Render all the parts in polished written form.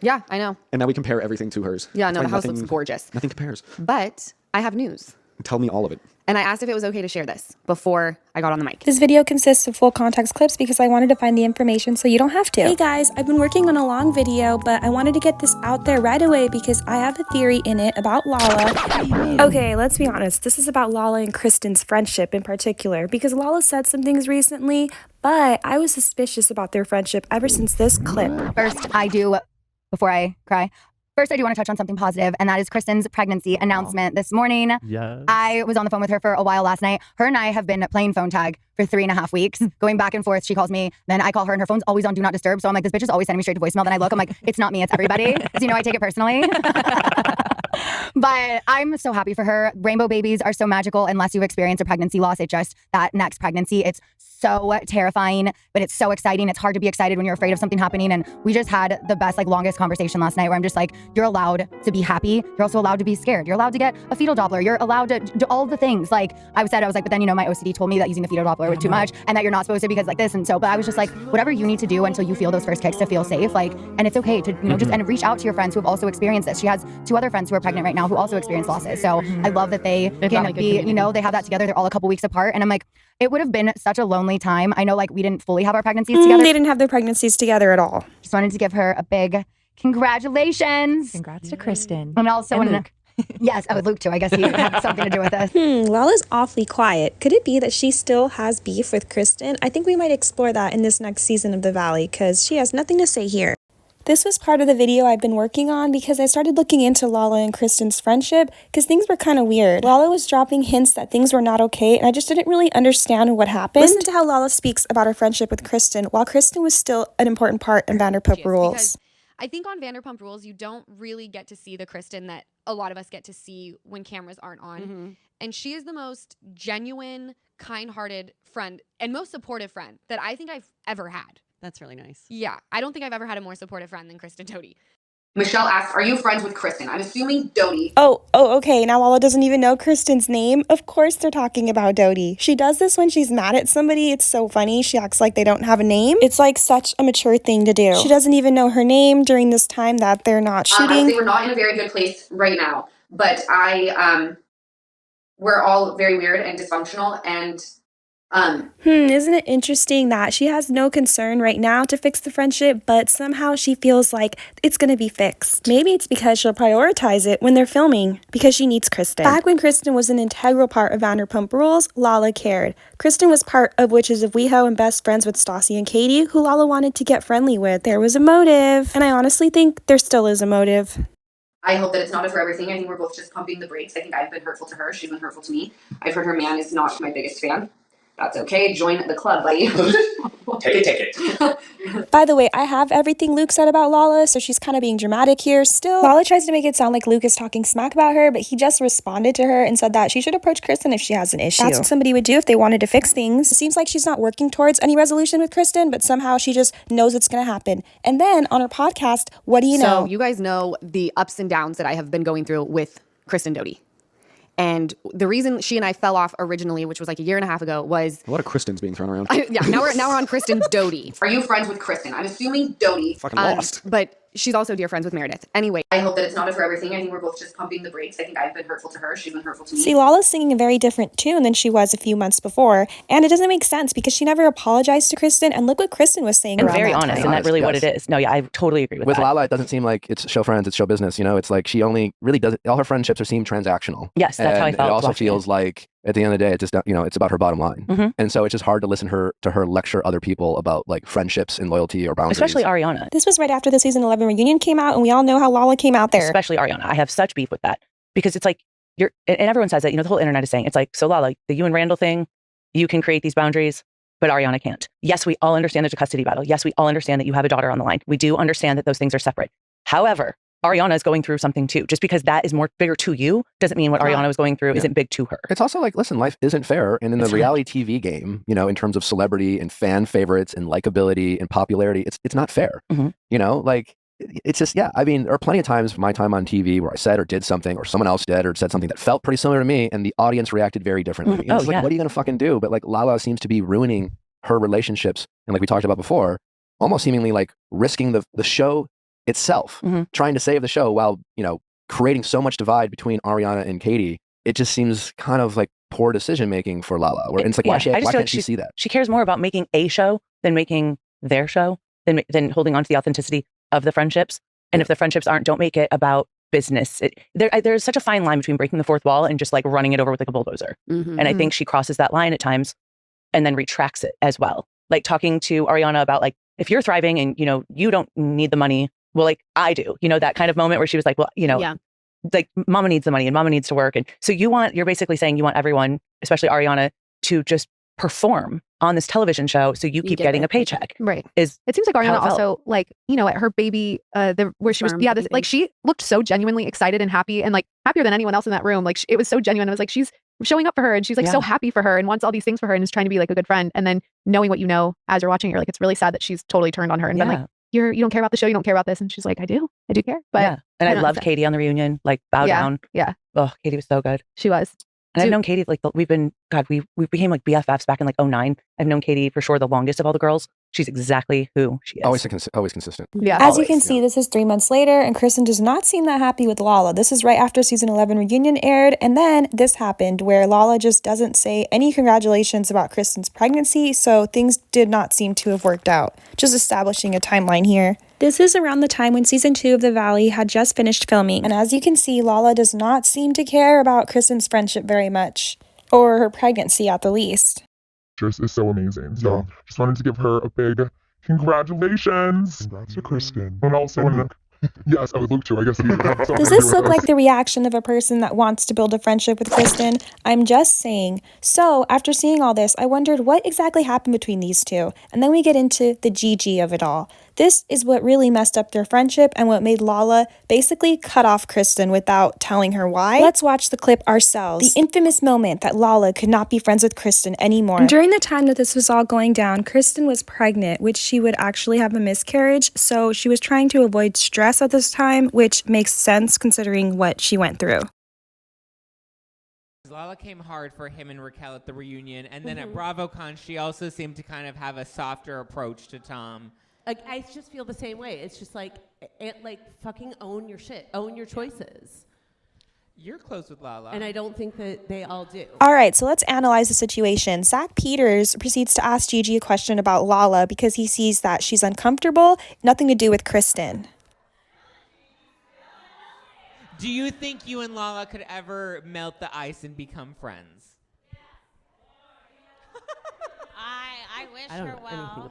Yeah, I know. And now we compare everything to hers. Yeah, no, Like the house looks gorgeous. Nothing compares. But I have news. Tell me all of it. And I asked if it was okay to share this before I got on the mic. This video consists of full context clips because I wanted to find the information so you don't have to. Hey guys, I've been working on a long video, but I wanted to get this out there right away because I have a theory in it about Lala. Okay, let's be honest. This is about Lala and Kristen's friendship in particular because Lala said some things recently, but I was suspicious about their friendship ever since this clip. First, before I cry, I do want to touch on something positive, and that is Kristen's pregnancy announcement this morning. Yes. I was on the phone with her for a while last night. Her and I have been playing phone tag for 3.5 weeks, going back and forth. She calls me, then I call her, and her phone's always on Do Not Disturb. So I'm like, this bitch is always sending me straight to voicemail. Then I look, I'm like, it's not me, it's everybody. Because I take it personally. But I'm so happy for her. Rainbow babies are so magical unless you've experienced a pregnancy loss. That next pregnancy, it's so terrifying, but it's so exciting. It's hard to be excited when you're afraid of something happening. And we just had the best, longest conversation last night where I'm just like, you're allowed to be happy. You're also allowed to be scared. You're allowed to get a fetal Doppler. You're allowed to do all the things. I was like, but then, my OCD told me that using the fetal Doppler was too much and that you're not supposed to because this. And so, but I was just like, whatever you need to do until you feel those first kicks to feel safe. And it's okay to, just, and reach out to your friends who have also experienced this. She has 2 other friends who are pregnant right now who also experienced losses. So I love that they can be, they have that together. They're all a couple weeks apart. And I'm like, it would have been such a lonely time. I know we didn't fully have our pregnancies together. They didn't have their pregnancies together at all. Just wanted to give her a big congratulations. Congrats to Kristen. And also, Luke. Yes, Luke too. I guess he had something to do with this. Lala's awfully quiet. Could it be that she still has beef with Kristen? I think we might explore that in this next season of The Valley because she has nothing to say here. This was part of the video I've been working on because I started looking into Lala and Kristen's friendship because things were kind of weird. Lala was dropping hints that things were not okay and I just didn't really understand what happened. Listen to how Lala speaks about her friendship with Kristen while Kristen was still an important part in Vanderpump Rules. I think on Vanderpump Rules, you don't really get to see the Kristen that a lot of us get to see when cameras aren't on. And she is the most genuine, kind-hearted friend and most supportive friend that I think I've ever had. That's really nice. Yeah, I don't think I've ever had a more supportive friend than Kristen DOUTE. Michelle asks, are you friends with Kristen? I'm assuming DOUTE. Oh, okay. Now Lala doesn't even know Kristen's name. Of course they're talking about DOUTE. She does this when she's mad at somebody. It's so funny. She acts like they don't have a name. It's such a mature thing to do. She doesn't even know her name during this time that they're not shooting. I'd say we're not in a very good place right now, but we're all very weird and dysfunctional and Isn't it interesting that she has no concern right now to fix the friendship, but somehow she feels like it's going to be fixed. Maybe it's because she'll prioritize it when they're filming, because she needs Kristen. Back when Kristen was an integral part of Vanderpump Rules, Lala cared. Kristen was part of Witches of WeHo and best friends with Stassi and Katie, who Lala wanted to get friendly with. There was a motive, and I honestly think there still is a motive. I hope that it's not a forever thing. I think we're both just pumping the brakes. I think I've been hurtful to her. She's been hurtful to me. I've heard her man is not my biggest fan. That's okay. Join the club, buddy. Take it. By the way, I have everything Luke said about Lala, so she's kind of being dramatic here. Still, Lala tries to make it sound like Luke is talking smack about her, but he just responded to her and said that she should approach Kristen if she has an issue. That's what somebody would do if they wanted to fix things. It seems like she's not working towards any resolution with Kristen, but somehow she just knows it's going to happen. And then on her podcast, what do you know? So you guys know the ups and downs that I have been going through with Kristen DOUTE. And the reason she and I fell off originally, which was 1.5 years ago, was a lot of Kristens being thrown around. Now we're on Kristen DOUTE. Are you friends with Kristen? I'm assuming DOUTE. Fucking lost. But she's also dear friends with Meredith. Anyway. I hope that it's not a forever thing. I think we're both just pumping the brakes. I think I've been hurtful to her. She's been hurtful to me. See, Lala's singing a very different tune than she was a few months before, and it doesn't make sense because she never apologized to Kristen, and look what Kristen was saying And around very that honest, time. and that's really what Yes. it is. No, yeah, I totally agree with that. With Lala, it doesn't seem like it's show friends, it's show business. It's like she only really does all her friendships seem transactional. Yes, that's how I And felt it also watching feels like at the end of the day, it's just it's about her bottom line. Mhm. And so it's just hard to listen to her lecture other people about friendships and loyalty or boundaries. Especially Ariana. This was right after the season 11 reunion came out, and we all know how Lala came out there. Especially Ariana. I have such beef with that because it's like and everyone says that, the whole internet is saying it's like, so Lala, the you and Randall thing, you can create these boundaries, but Ariana can't. Yes, we all understand there's a custody battle. Yes, we all understand that you have a daughter on the line. We do understand that those things are separate. However, Ariana is going through something too. Just because that is more bigger to you doesn't mean what Ariana was going through isn't big to her. It's also listen, life isn't fair. And in the reality TV game, in terms of celebrity and fan favorites and likability and popularity, it's not fair. Mhm. It's just, I mean, there are plenty of times from my time on TV where I said or did something or someone else did or said something that felt pretty similar to me and the audience reacted very differently. And it's what are you going to fucking do? But Lala seems to be ruining her relationships. And like we talked about before, almost seemingly risking the show itself, trying to save the show while, you know, creating so much divide between Ariana and Katie. It just seems kind of like poor decision making for Lala. Where it's like, why can't she see that? She cares more about making a show than making their show, than holding on to the authenticity of the friendships. And if the friendships don't make it about business. There's such a fine line between breaking the fourth wall and just like running it over with like a bulldozer. And I think she crosses that line at times and then retracts it as well. Like talking to Ariana about like, if you're thriving and, you know, you don't need the money, well, like I do, you know, that kind of moment where she was like, well, you know, like mama needs the money and mama needs to work. And so you're basically saying you want everyone, especially Ariana, to just perform on this television show so you keep getting a paycheck. Right. It seems like Ariana also, like, you know, at her baby, where she was, like she looked so genuinely excited and happy and like happier than anyone else in that room. Like it was so genuine. I was like, she's showing up for her and she's like so happy for her and wants all these things for her and is trying to be like a good friend. And then knowing what you know as you're watching, you're like, it's really sad that she's totally turned on her and been like, you don't care about the show, you don't care about this. And she's like, I do care. But and I loved Katie on the reunion, like bow down. Yeah. Oh, Katie was so good. She was. And I've known Katie, like, we became like BFFs back in like 2009. I've known Katie for sure the longest of all the girls. She's exactly who she is. Always consistent. Yeah. As you can see, this is 3 months later, and Kristen does not seem that happy with Lala. This is right after season 11 reunion aired, and then this happened where Lala just doesn't say any congratulations about Kristen's pregnancy, so things did not seem to have worked out. Just establishing a timeline here. This is around the time when season 2 of The Valley had just finished filming, and as you can see, Lala does not seem to care about Kristen's friendship very much, or her pregnancy at the least. Is so amazing. So just wanted to give her a big congratulations. Congrats to Kristen. And also, yes, I would look to. I guess. Does this look like the reaction of a person that wants to build a friendship with Kristen? I'm just saying. So after seeing all this, I wondered what exactly happened between these two. And then we get into the GG of it all. This is what really messed up their friendship and what made Lala basically cut off Kristen without telling her why. Let's watch the clip ourselves. The infamous moment that Lala could not be friends with Kristen anymore. And during the time that this was all going down, Kristen was pregnant, which she would actually have a miscarriage. So she was trying to avoid stress at this time, which makes sense considering what she went through. Lala came hard for him and Raquel at the reunion. And then at BravoCon, she also seemed to kind of have a softer approach to Tom. Like, I just feel the same way. It's just like fucking own your shit. Own your choices. You're close with Lala. And I don't think that they all do. All right, so let's analyze the situation. Zach Peters proceeds to ask Gigi a question about Lala because he sees that she's uncomfortable, nothing to do with Kristen. Do you think you and Lala could ever melt the ice and become friends? I wish her well.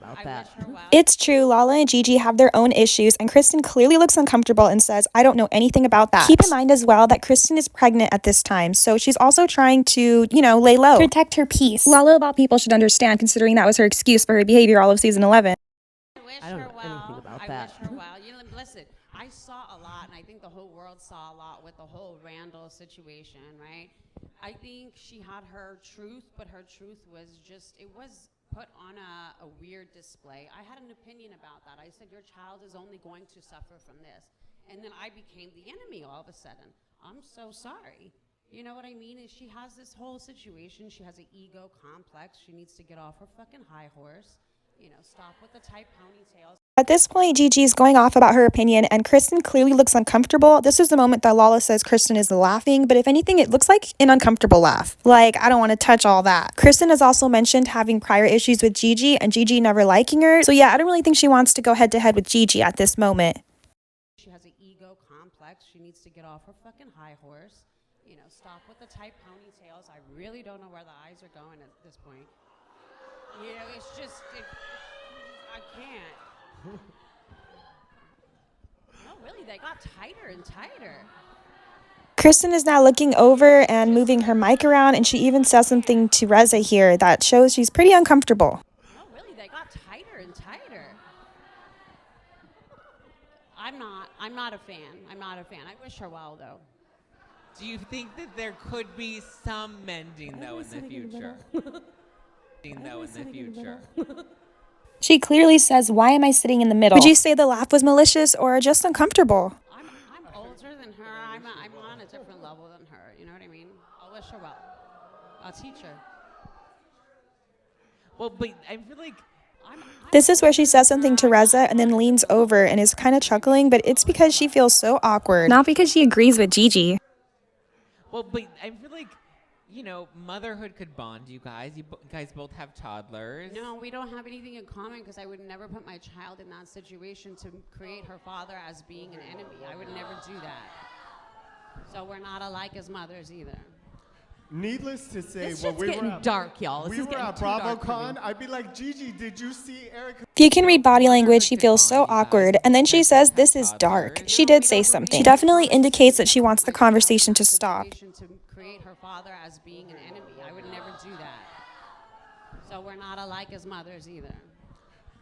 It's true, Lala and Gigi have their own issues, and Kristen clearly looks uncomfortable and says, I don't know anything about that. Keep in mind as well that Kristen is pregnant at this time, so she's also trying to, you know, lay low. Protect her peace. Lala, of all people, should understand, considering that was her excuse for her behavior all of season 11. I don't know anything about that. I wish her well. You know, listen, I saw a lot, and I think the whole world saw a lot with the whole Randall situation, right? I think she had her truth, but her truth was just, it was put on a weird display. I had an opinion about that. I said, your child is only going to suffer from this. And then I became the enemy all of a sudden. I'm so sorry. You know what I mean? Is she has this whole situation. She has an ego complex. She needs to get off her fucking high horse. You know, stop with the tight ponytails. At this point, Gigi is going off about her opinion, and Kristen clearly looks uncomfortable. This is the moment that Lala says Kristen is laughing, but if anything, it looks like an uncomfortable laugh. Like, I don't want to touch all that. Kristen has also mentioned having prior issues with Gigi, and Gigi never liking her. So yeah, I don't really think she wants to go head-to-head with Gigi at this moment. She has an ego complex. She needs to get off her fucking high horse. You know, stop with the tight ponytails. I really don't know where the eyes are going at this point. You know, it's just, I can't. No, really, they got tighter and tighter. Kristen is now looking over and moving her mic around, and she even says something to Reza here that shows she's pretty uncomfortable. No, really, they got tighter and tighter. I'm not a fan. I'm not a fan. I wish her well, though. Do you think that there could be some mending, though, in the future? She clearly says, why am I sitting in the middle? Would you say the laugh was malicious or just uncomfortable? I'm older than her. I'm on a different level than her. You know what I mean? I'll wish her well. I'll teach her. Well, but I feel like This is where she says something to Reza and then leans over and is kind of chuckling, but it's because she feels so awkward, not because she agrees with Gigi. Well, but I feel like, you know, motherhood could bond you guys. You guys both have toddlers. No, we don't have anything in common because I would never put my child in that situation to create her father as being an enemy. I would never do that. So we're not alike as mothers either. Needless to say, This when shit's we getting were at, dark, y'all. we were at BravoCon, I'd be like, Gigi, did you see Erica? If you can read body language, she feels so awkward, and then she says this is dark. She did say something. She definitely indicates that she wants the conversation to stop. To create her father as being an enemy. I would never do that. So we're not alike as mothers either.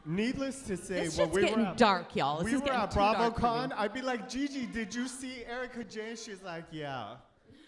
Needless to say, This when shit's we were getting at, dark, y'all. This we is were getting at too dark for me. BravoCon, I'd be like, Gigi, did you see Erica Jane? She's like, yeah.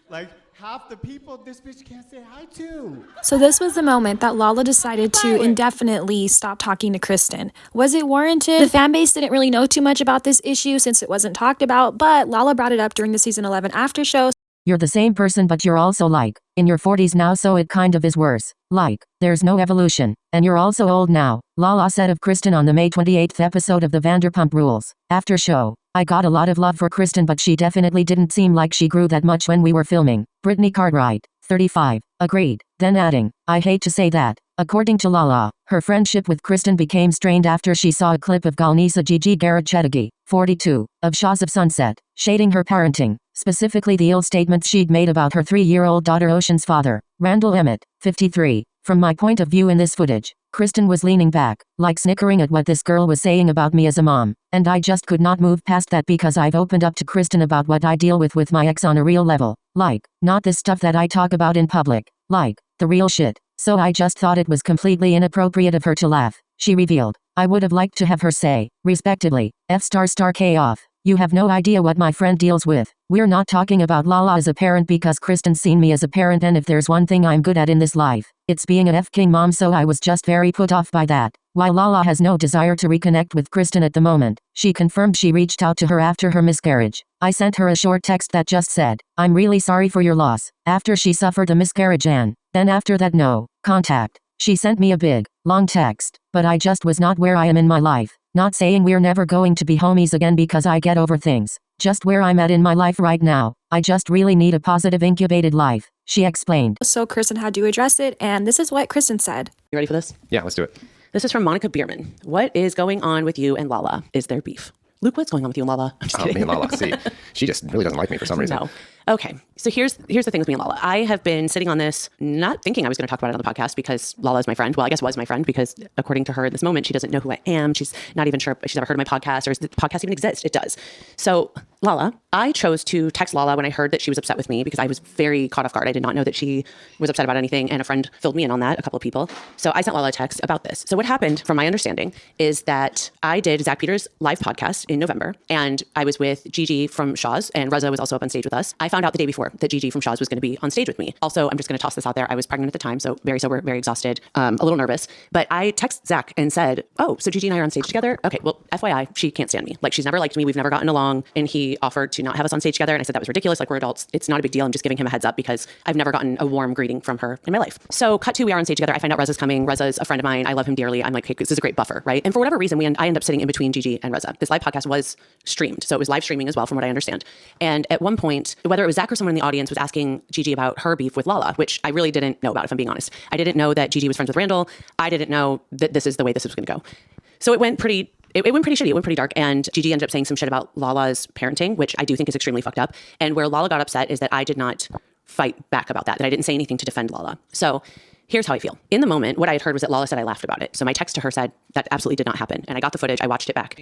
Like, half the people this bitch can't say hi to. So this was the moment that Lala decided to indefinitely stop talking to Kristen. Was it warranted? The fan base didn't really know too much about this issue since it wasn't talked about, but Lala brought it up during the season 11 after show. You're the same person, but you're also like, in your 40s now, so it kind of is worse. Like, there's no evolution. And you're also old now, Lala said of Kristen on the May 28th episode of the Vanderpump Rules. After show, I got a lot of love for Kristen, but she definitely didn't seem like she grew that much when we were filming. Brittany Cartwright, 35, agreed, then adding, I hate to say that. According to Lala, her friendship with Kristen became strained after she saw a clip of Golnessa Gigi Garrett-Chetagi, 42, of Shahs of Sunset, shading her parenting, specifically the ill statements she'd made about her 3-year-old daughter Ocean's father, Randall Emmett, 53. From my point of view in this footage, Kristen was leaning back, like snickering at what this girl was saying about me as a mom, and I just could not move past that because I've opened up to Kristen about what I deal with my ex on a real level, like, not this stuff that I talk about in public, like, the real shit. So I just thought it was completely inappropriate of her to laugh, she revealed. I would have liked to have her say, respectively, F***K off. You have no idea what my friend deals with. We're not talking about Lala as a parent because Kristen's seen me as a parent, and if there's one thing I'm good at in this life, it's being an F-king mom, so I was just very put off by that. While Lala has no desire to reconnect with Kristen at the moment, she confirmed she reached out to her after her miscarriage. I sent her a short text that just said, I'm really sorry for your loss, after she suffered a miscarriage, and then after that, no contact. She sent me a big, long text, but I just was not where I am in my life. Not saying we're never going to be homies again because I get over things. Just where I'm at in my life right now. I just really need a positive incubated life, she explained. So Kristen had to address it, and this is what Kristen said. You ready for this? Yeah, let's do it. This is from Monica Bierman. What is going on with you and Lala? Is there beef? Luke, what's going on with you and Lala? I'm just kidding. Me and Lala, see, she just really doesn't like me for some reason. No. Okay, so here's the thing with me and Lala. I have been sitting on this, not thinking I was going to talk about it on the podcast because Lala is my friend. Well, I guess was my friend because according to her at this moment, she doesn't know who I am. She's not even sure if she's ever heard of my podcast or does the podcast even exist? It does. So Lala, I chose to text Lala when I heard that she was upset with me because I was very caught off guard. I did not know that she was upset about anything, and a friend filled me in on that, a couple of people. So I sent Lala a text about this. So what happened, from my understanding, is that I did Zach Peters' live podcast in November, and I was with Gigi from Shahs, and Reza was also up on stage with us. I found out the day before that Gigi from Shahs was going to be on stage with me. Also, I'm just going to toss this out there. I was pregnant at the time, so very sober, very exhausted, a little nervous. But I texted Zach and said, oh, so Gigi and I are on stage together? Okay, well, FYI, she can't stand me. Like, she's never liked me. We've never gotten along. And he offered to not have us on stage together. And I said that was ridiculous. Like, we're adults. It's not a big deal. I'm just giving him a heads up because I've never gotten a warm greeting from her in my life. So cut to, we are on stage together. I find out Reza's coming. Reza's a friend of mine. I love him dearly. I'm like, hey, this is a great buffer, right? And for whatever reason, I end up sitting in between Gigi and Reza. This live podcast was streamed. So it was live streaming as well, from what I understand. And at one point, whether it was Zach or someone in the audience was asking Gigi about her beef with Lala, which I really didn't know about, if I'm being honest. I didn't know that Gigi was friends with Randall. I didn't know that this is the way this was going to go. So it went pretty shitty. It went pretty dark. And Gigi ended up saying some shit about Lala's parenting, which I do think is extremely fucked up. And where Lala got upset is that I did not fight back about that I didn't say anything to defend Lala. So here's how I feel. In the moment, what I had heard was that Lala said I laughed about it. So my text to her said that absolutely did not happen. And I got the footage. I watched it back.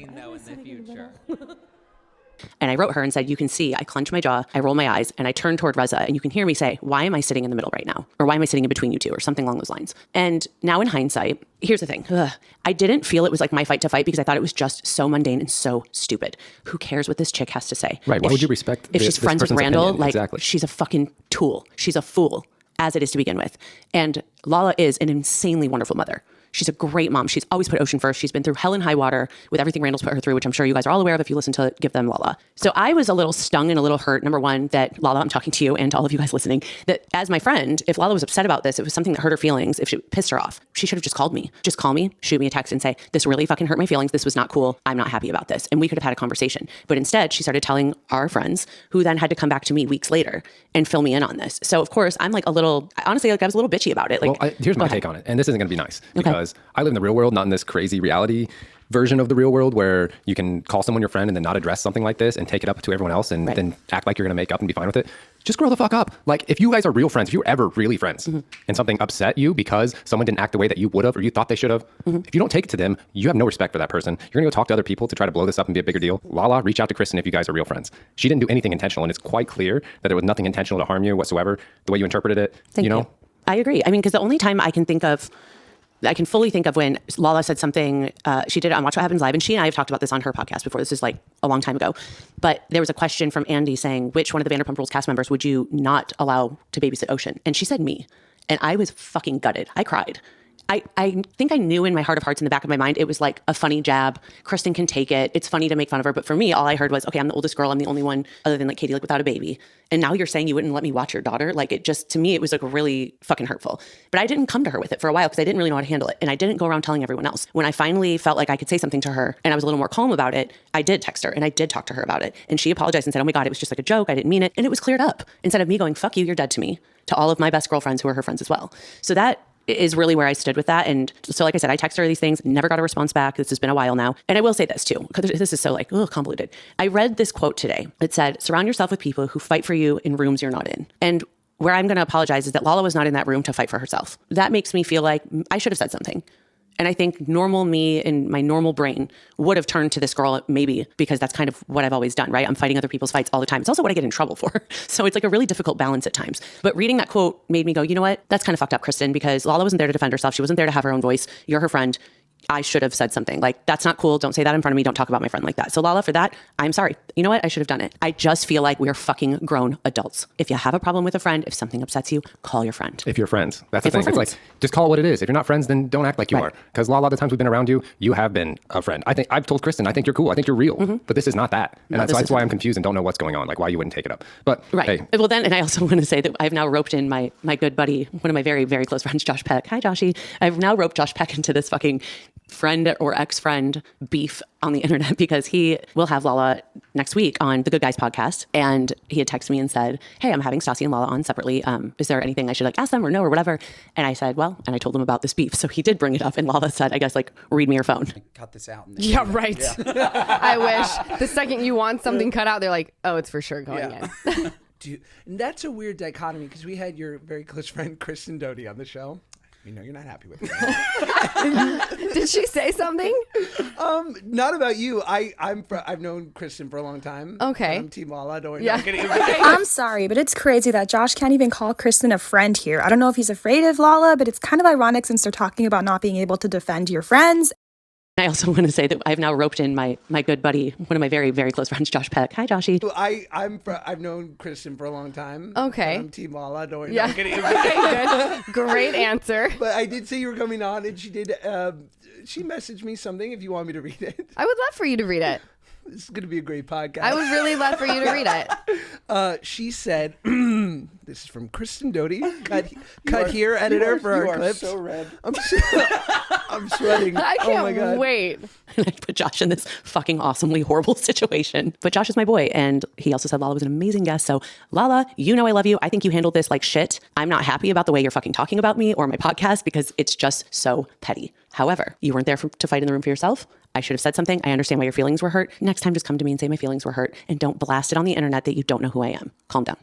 And I wrote her and said, you can see, I clench my jaw, I roll my eyes, and I turn toward Reza, and you can hear me say, why am I sitting in the middle right now? Or why am I sitting in between you two? Or something along those lines. And now in hindsight, here's the thing. I didn't feel it was like my fight to fight because I thought it was just so mundane and so stupid. Who cares what this chick has to say? Right. Why would you respect if she's friends with Randall? Opinion? Like, exactly. She's a fucking tool. She's a fool, as it is to begin with. And Lala is an insanely wonderful mother. She's a great mom. She's always put Ocean first. She's been through hell and high water with everything Randall's put her through, which I'm sure you guys are all aware of if you listen to Give Them Lala. So I was a little stung and a little hurt. Number one, that Lala, I'm talking to you and to all of you guys listening, that as my friend, if Lala was upset about this, it was something that hurt her feelings, if she pissed her off, she should have just called me. Just call me, shoot me a text and say, this really fucking hurt my feelings. This was not cool. I'm not happy about this. And we could have had a conversation. But instead, she started telling our friends, who then had to come back to me weeks later and fill me in on this. So of course, I'm like a little, honestly, like I was a little bitchy about it. Like, well, here's my take on it. And this isn't going to be nice because I live in the real world, not in this crazy reality version of the real world where you can call someone your friend and then not address something like this and take it up to everyone else and then act like you're going to make up and be fine with it. Just grow the fuck up. Like if you guys are real friends, if you're ever really friends and something upset you because someone didn't act the way that you would have or you thought they should have, if you don't take it to them, you have no respect for that person. You're going to go talk to other people to try to blow this up and be a bigger deal. Lala, reach out to Kristen if you guys are real friends. She didn't do anything intentional and it's quite clear that there was nothing intentional to harm you whatsoever, the way you interpreted it. Thank you. I agree. I mean, because the only time I can fully think of when Lala said something, she did it on Watch What Happens Live, and she and I have talked about this on her podcast before. This is like a long time ago. But there was a question from Andy saying, which one of the Vanderpump Rules cast members would you not allow to babysit Ocean? And she said me. And I was fucking gutted. I cried. I think I knew in my heart of hearts in the back of my mind, it was like a funny jab. Kristen can take it. It's funny to make fun of her. But for me, all I heard was, okay, I'm the oldest girl. I'm the only one other than like Katie, like without a baby. And now you're saying you wouldn't let me watch your daughter. Like it just, to me, it was like really fucking hurtful. But I didn't come to her with it for a while because I didn't really know how to handle it. And I didn't go around telling everyone else. When I finally felt like I could say something to her and I was a little more calm about it, I did text her and I did talk to her about it. And she apologized and said, oh my God, it was just like a joke. I didn't mean it. And it was cleared up instead of me going, fuck you, you're dead to me, to all of my best girlfriends who are her friends as well. So that is really where I stood with that. And so like I said, I texted her these things, never got a response back. This has been a while now. And I will say this too, because this is so like, convoluted. I read this quote today. It said, surround yourself with people who fight for you in rooms you're not in. And where I'm going to apologize is that Lala was not in that room to fight for herself. That makes me feel like I should have said something. And I think normal me and my normal brain would have turned to this girl maybe because that's kind of what I've always done, right? I'm fighting other people's fights all the time. It's also what I get in trouble for. So it's like a really difficult balance at times. But reading that quote made me go, you know what? That's kind of fucked up, Kristen, because Lala wasn't there to defend herself. She wasn't there to have her own voice. You're her friend. I should have said something like, that's not cool. Don't say that in front of me. Don't talk about my friend like that. So Lala, for that, I'm sorry. You know what? I should have done it. I just feel like we're fucking grown adults. If you have a problem with a friend, if something upsets you, call your friend. If you're friends. That's the thing. It's like, just call it what it is. If you're not friends, then don't act like you are. Because a lot of the times we've been around you, you have been a friend. I think I've told Kristen, I think you're cool. I think you're real. But this is not that. And that's why I'm confused and don't know what's going on. Like why you wouldn't take it up. But hey. Well then, and I also want to say that I've now roped in my good buddy, one of my very, very close friends, Josh Peck. Hi, Joshy. I've now roped Josh Peck into this fucking friend or ex-friend beef on the internet because he will have Lala next week on the Good Guys podcast. And he had texted me and said, hey, I'm having Stassi and Lala on separately. Is there anything I should like ask them or no or whatever? And I said, well, and I told him about this beef. So he did bring it up and Lala said, I guess like, read me your phone. Cut this out. Yeah, right. Yeah. I wish the second you want something cut out, they're like, oh, it's for sure going in. And that's a weird dichotomy because we had your very close friend, Kristen DOUTE on the show. We know you're not happy with it. Did she say something? Not about you. I've known Kristen for a long time. Okay. I'm Team Lala. Don't worry. Yeah. I'm sorry, but it's crazy that Josh can't even call Kristen a friend here. I don't know if he's afraid of Lala, but it's kind of ironic since they're talking about not being able to defend your friends. I also want to say that I've now roped in my good buddy, one of my very, very close friends, Josh Peck. Hi, Joshy. I've known Kristen for a long time. Okay. I'm Team Lala. Don't worry. Yeah. Okay, good. Great answer. But I did say you were coming on, and she did. She messaged me something. If you want me to read it, I would love for you to read it. This is going to be a great podcast. I would really love for you to read it. She said, this is from Kristen DOUTE. Cut here, editor, for our clips. You are so red. I'm sweating. I can't oh my God. wait. And I put Josh in this fucking awesomely horrible situation. But Josh is my boy. And he also said Lala was an amazing guest. So Lala, you know I love you. I think you handled this like shit. I'm not happy about the way you're fucking talking about me or my podcast because it's just so petty. However, you weren't there to fight in the room for yourself. I should have said something. I understand why your feelings were hurt. Next time, just come to me and say my feelings were hurt and don't blast it on the internet that you don't know who I am. Calm down.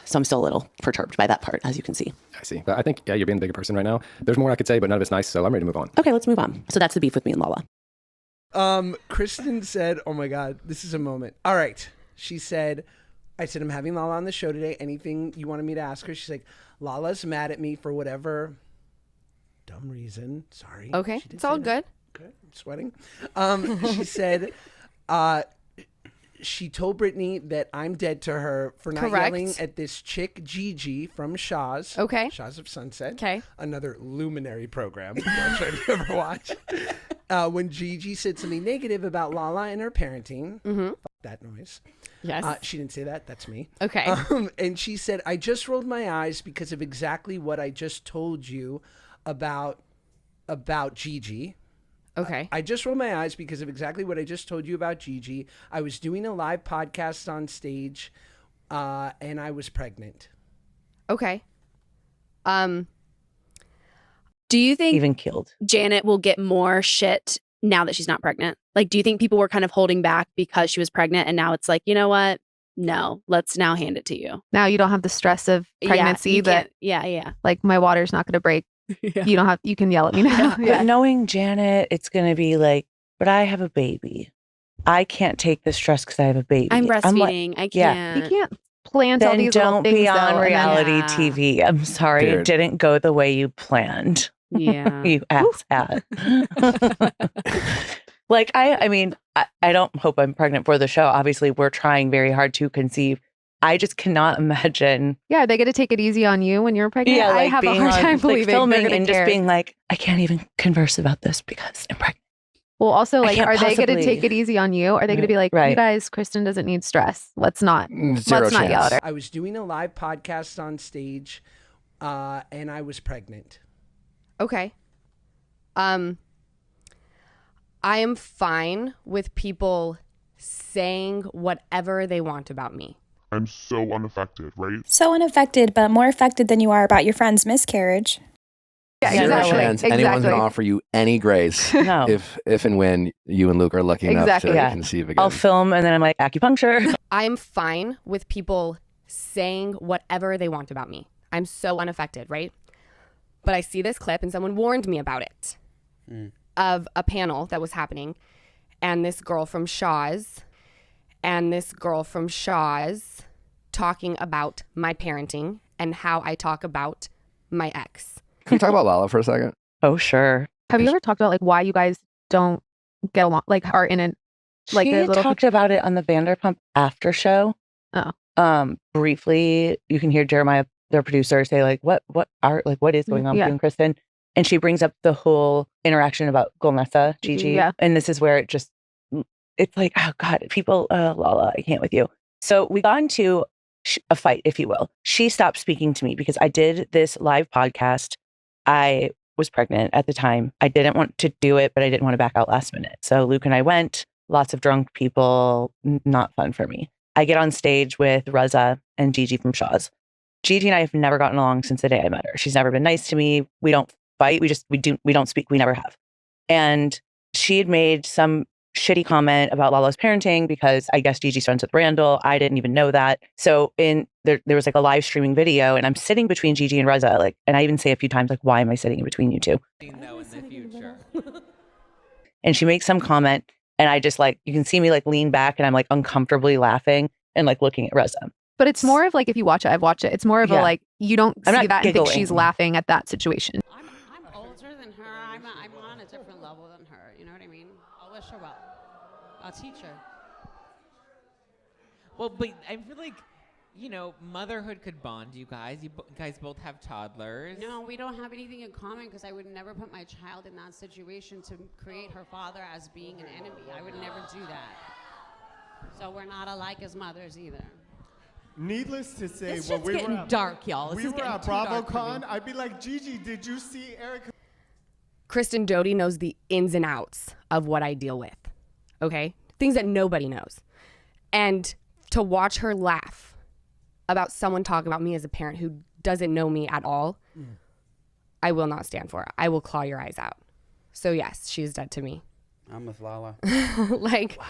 So I'm still a little perturbed by that part, as you can see. I see. But I think, yeah, you're being a bigger person right now. There's more I could say, but none of it's nice, so I'm ready to move on. Okay, let's move on. So that's the beef with me and Lala. Kristen said, oh my God, this is a moment. All right. She said, I said, I'm having Lala on the show today. Anything you wanted me to ask her? She's like, Lala's mad at me for whatever dumb reason. Sorry. Okay, it's all good. Good. I'm sweating. She said, She told Brittany that I'm dead to her for not Correct. yelling at this chick, Gigi, from Shahs. Okay. Shahs of Sunset. Okay. Another luminary program. I'm sure you ever watch. When Gigi said something negative about Lala and her parenting. Fuck that noise. Yes. She didn't say that. That's me. Okay. And she said, I just rolled my eyes because of exactly what I just told you about Gigi. Okay. I just rolled my eyes because of exactly what I just told you about Gigi. I was doing a live podcast on stage, and I was pregnant. Okay. Do you think Even killed. Janet will get more shit now that she's not pregnant? Like, do you think people were kind of holding back because she was pregnant, and now it's like, you know what? No, let's now hand it to you. Now you don't have the stress of pregnancy you that, can't- yeah. like, my water's not going to break. You can yell at me now. But knowing Janet, it's going to be like, but I have a baby. I can't take the stress because I have a baby. I'm like, breastfeeding. I yeah. can't. You can't plant all Then these little don't things. be on though, and then- reality TV. I'm sorry, Dude. it didn't go the way you planned. Yeah. You asshat. Like, I mean, I don't hope I'm pregnant for the show. Obviously, we're trying very hard to conceive. I just cannot imagine. Yeah, are they going to take it easy on you when you're pregnant? Yeah, I like have a being hard on, time like, believing filming they're going and to care. just being like, I can't even converse about this because I'm pregnant. Well, also, I like, can't are they going to possibly- take it easy on you? Are they going to be like, Right. you guys, Kristen doesn't need stress. Let's not Zero yell at chance. her. I was doing a live podcast on stage, and I was pregnant. Okay. I am fine with people saying whatever they want about me. I'm so unaffected, right? So unaffected, but more affected than you are about your friend's miscarriage. Yeah, Zero exactly. chance anyone's going to offer you any grace No. if and when you and Luke are lucky enough Exactly. to Yeah. conceive again. I'll film and then I'm like, acupuncture. I'm fine with people saying whatever they want about me. I'm so unaffected, right? But I see this clip and someone warned me about it of a panel that was happening, and this girl from Shahs talking about my parenting and how I talk about my ex. Can we talk about Lala for a second? Oh, sure. Have you ever talked about, like, why you guys don't get along, like, are in a, like, She a little... talked about it on the Vanderpump after show. Oh. Briefly, you can hear Jeremiah, their producer, say like, what is going on with Yeah. you and Kristen? And she brings up the whole interaction about Golnessa, Gigi. Yeah. And this is where it's like, oh God, people, Lala, I can't with you. So we got into a fight, if you will. She stopped speaking to me because I did this live podcast. I was pregnant at the time. I didn't want to do it, but I didn't want to back out last minute. So Luke and I went, lots of drunk people, not fun for me. I get on stage with Reza and Gigi from Shahs. Gigi and I have never gotten along since the day I met her. She's never been nice to me. We don't fight. We don't speak. We never have. And she had made some shitty comment about Lala's parenting because I guess Gigi's friends with Randall. I didn't even know that. So there was like a live streaming video, and I'm sitting between Gigi and Reza, like, and I even say a few times, like, why am I sitting in between you two? No, in the future. And she makes some comment, and I just, like, you can see me like lean back, and I'm like uncomfortably laughing and like looking at Reza. But it's more of like, if you watch it, I've watched it. It's more of a, like, you don't I'm see not that and think giggling. she's laughing at that situation. I'm older than her. I'm on a different level than her. You know what I mean? I'll wish her well. I'll teach her. Well, but I feel like, you know, motherhood could bond you guys. You guys both have toddlers. No, we don't have anything in common because I would never put my child in that situation to create her father as being an enemy. I would never do that. So we're not alike as mothers either. Needless to say, This when shit's we getting were at, dark, y'all. This we is were getting at too dark for me. BravoCon, I'd be like, Gigi, did you see Erica? Kristen DOUTE knows the ins and outs of what I deal with. Okay? Things that nobody knows. And to watch her laugh about someone talking about me as a parent who doesn't know me at all, I will not stand for it. I will claw your eyes out. So yes, she is dead to me. I'm with Lala. Like, wow.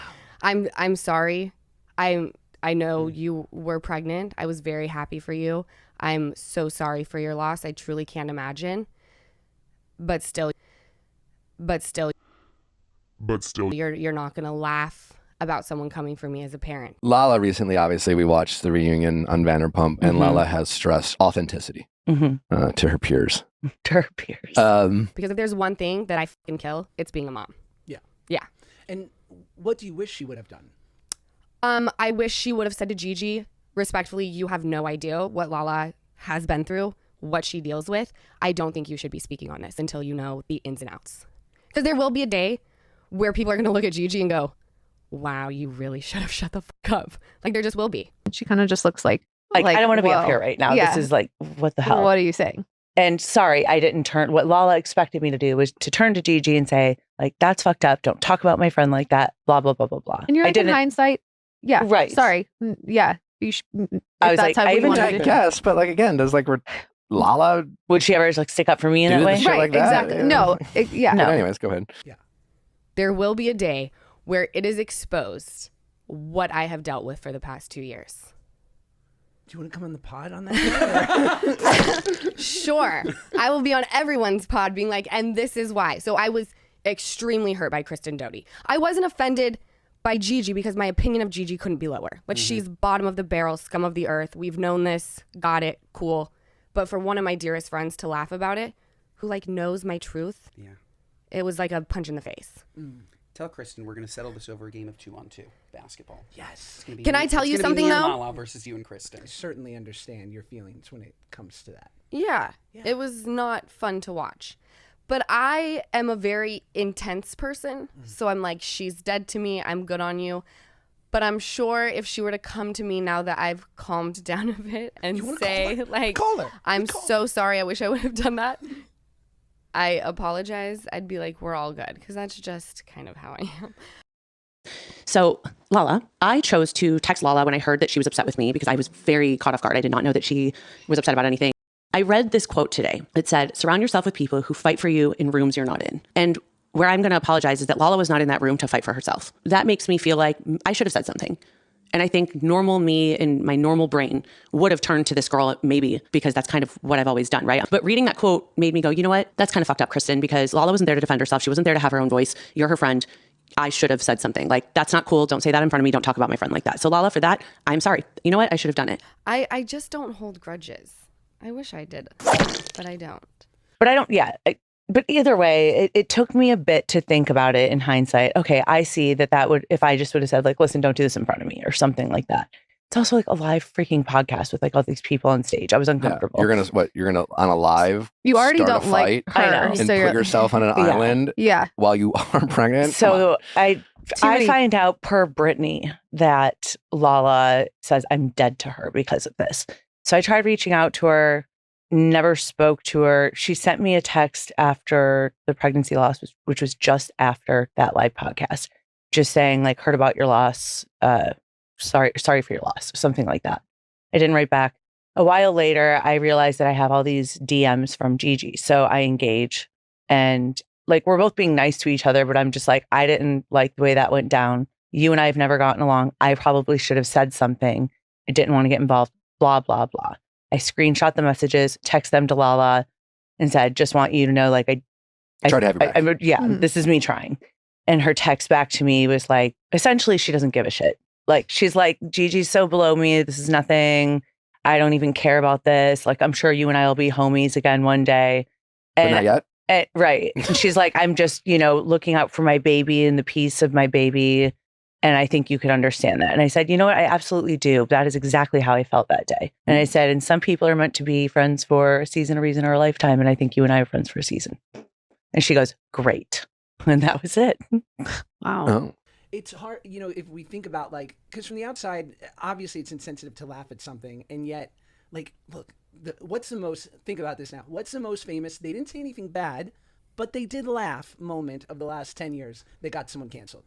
I'm sorry. I know you were pregnant. I was very happy for you. I'm so sorry for your loss. I truly can't imagine. But still, you're not gonna laugh about someone coming for me as a parent. Lala recently, obviously, we watched the reunion on Vanderpump, and Lala has stressed authenticity to her peers. To her peers. Because if there's one thing that I fucking kill, it's being a mom. Yeah. Yeah. And what do you wish she would have done? I wish she would have said to Gigi, respectfully, you have no idea what Lala has been through, what she deals with. I don't think you should be speaking on this until you know the ins and outs. Because there will be a day where people are going to look at Gigi and go, wow, you really should have shut the fuck up. Like, there just will be. She kind of just looks like I don't want to be up whoa. here right now. Yeah. This is like, what the hell? What are you saying? And sorry, I didn't turn. What Lala expected me to do was to turn to Gigi and say, like, that's fucked up. Don't talk about my friend like that. Blah, blah, blah, blah, blah. And you're like, in hindsight, yeah. Right. Sorry. Yeah. I was like, I even guess, but like, again, does like Lala, would she ever like stick up for me in that way? Right, like that? Exactly. No. Yeah. But anyways, go ahead. Yeah. There will be a day where it is exposed what I have dealt with for the past 2 years. Do you want to come on the pod on that? Sure. I will be on everyone's pod being like, and this is why. So I was extremely hurt by Kristen DOUTE. I wasn't offended by Gigi because my opinion of Gigi couldn't be lower. But she's bottom of the barrel, scum of the earth. We've known this, got it, cool. But for one of my dearest friends to laugh about it, who like knows my truth, it was like a punch in the face. Tell Kristen we're going to settle this over a game of 2-on-2 basketball. Yes. Can I tell you something, though? Lala versus you and Kristen. I certainly understand your feelings when it comes to that. Yeah, it was not fun to watch. But I am a very intense person. So I'm like, she's dead to me. I'm good on you. But I'm sure if she were to come to me now that I've calmed down a bit and say, like, I'm so sorry. I wish I would have done that. I apologize. I'd be like, we're all good. Because that's just kind of how I am. So, Lala, I chose to text Lala when I heard that she was upset with me because I was very caught off guard. I did not know that she was upset about anything. I read this quote today. It said, surround yourself with people who fight for you in rooms you're not in. And where I'm going to apologize is that Lala was not in that room to fight for herself. That makes me feel like I should have said something. And I think normal me and my normal brain would have turned to this girl maybe because that's kind of what I've always done, right? But reading that quote made me go, you know what? That's kind of fucked up, Kristen, because Lala wasn't there to defend herself. She wasn't there to have her own voice. You're her friend. I should have said something. Like, that's not cool. Don't say that in front of me. Don't talk about my friend like that. So Lala, for that, I'm sorry. You know what? I should have done it. I just don't hold grudges. I wish I did, but I don't. But I don't, but either way, it took me a bit to think about it in hindsight. Okay, I see that would, if I just would have said like, listen, don't do this in front of me or something like that. It's also like a live freaking podcast with like all these people on stage. I was uncomfortable. You're gonna on a live. You already start don't a fight like her, I know. and so put you're- yourself on an island. While you are pregnant. So I find out per Brittany that Lala says I'm dead to her because of this. So I tried reaching out to her. Never spoke to her. She sent me a text after the pregnancy loss, which was just after that live podcast, just saying like, heard about your loss. Sorry for your loss, something like that. I didn't write back. A while later, I realized that I have all these DMs from Gigi. So I engage and like, we're both being nice to each other, but I'm just like, I didn't like the way that went down. You and I have never gotten along. I probably should have said something. I didn't want to get involved, blah, blah, blah. I screenshot the messages, text them to Lala, and said, "Just want you to know, like I tried to have your back." This is me trying." And her text back to me was like, essentially, she doesn't give a shit. Like she's like, "Gigi's so below me. This is nothing. I don't even care about this. Like I'm sure you and I will be homies again one day." But not yet. Right. And she's like, "I'm just, looking out for my baby and the peace of my baby." And I think you could understand that. And I said, you know what? I absolutely do. That is exactly how I felt that day. And I said, and some people are meant to be friends for a season, a reason, or a lifetime. And I think you and I are friends for a season. And she goes, great. And that was it. Wow. Oh. It's hard, if we think about like, because from the outside, obviously it's insensitive to laugh at something. And yet, like, look, think about this now. What's the most famous? They didn't say anything bad, but they did laugh moment of the last 10 years that got someone canceled.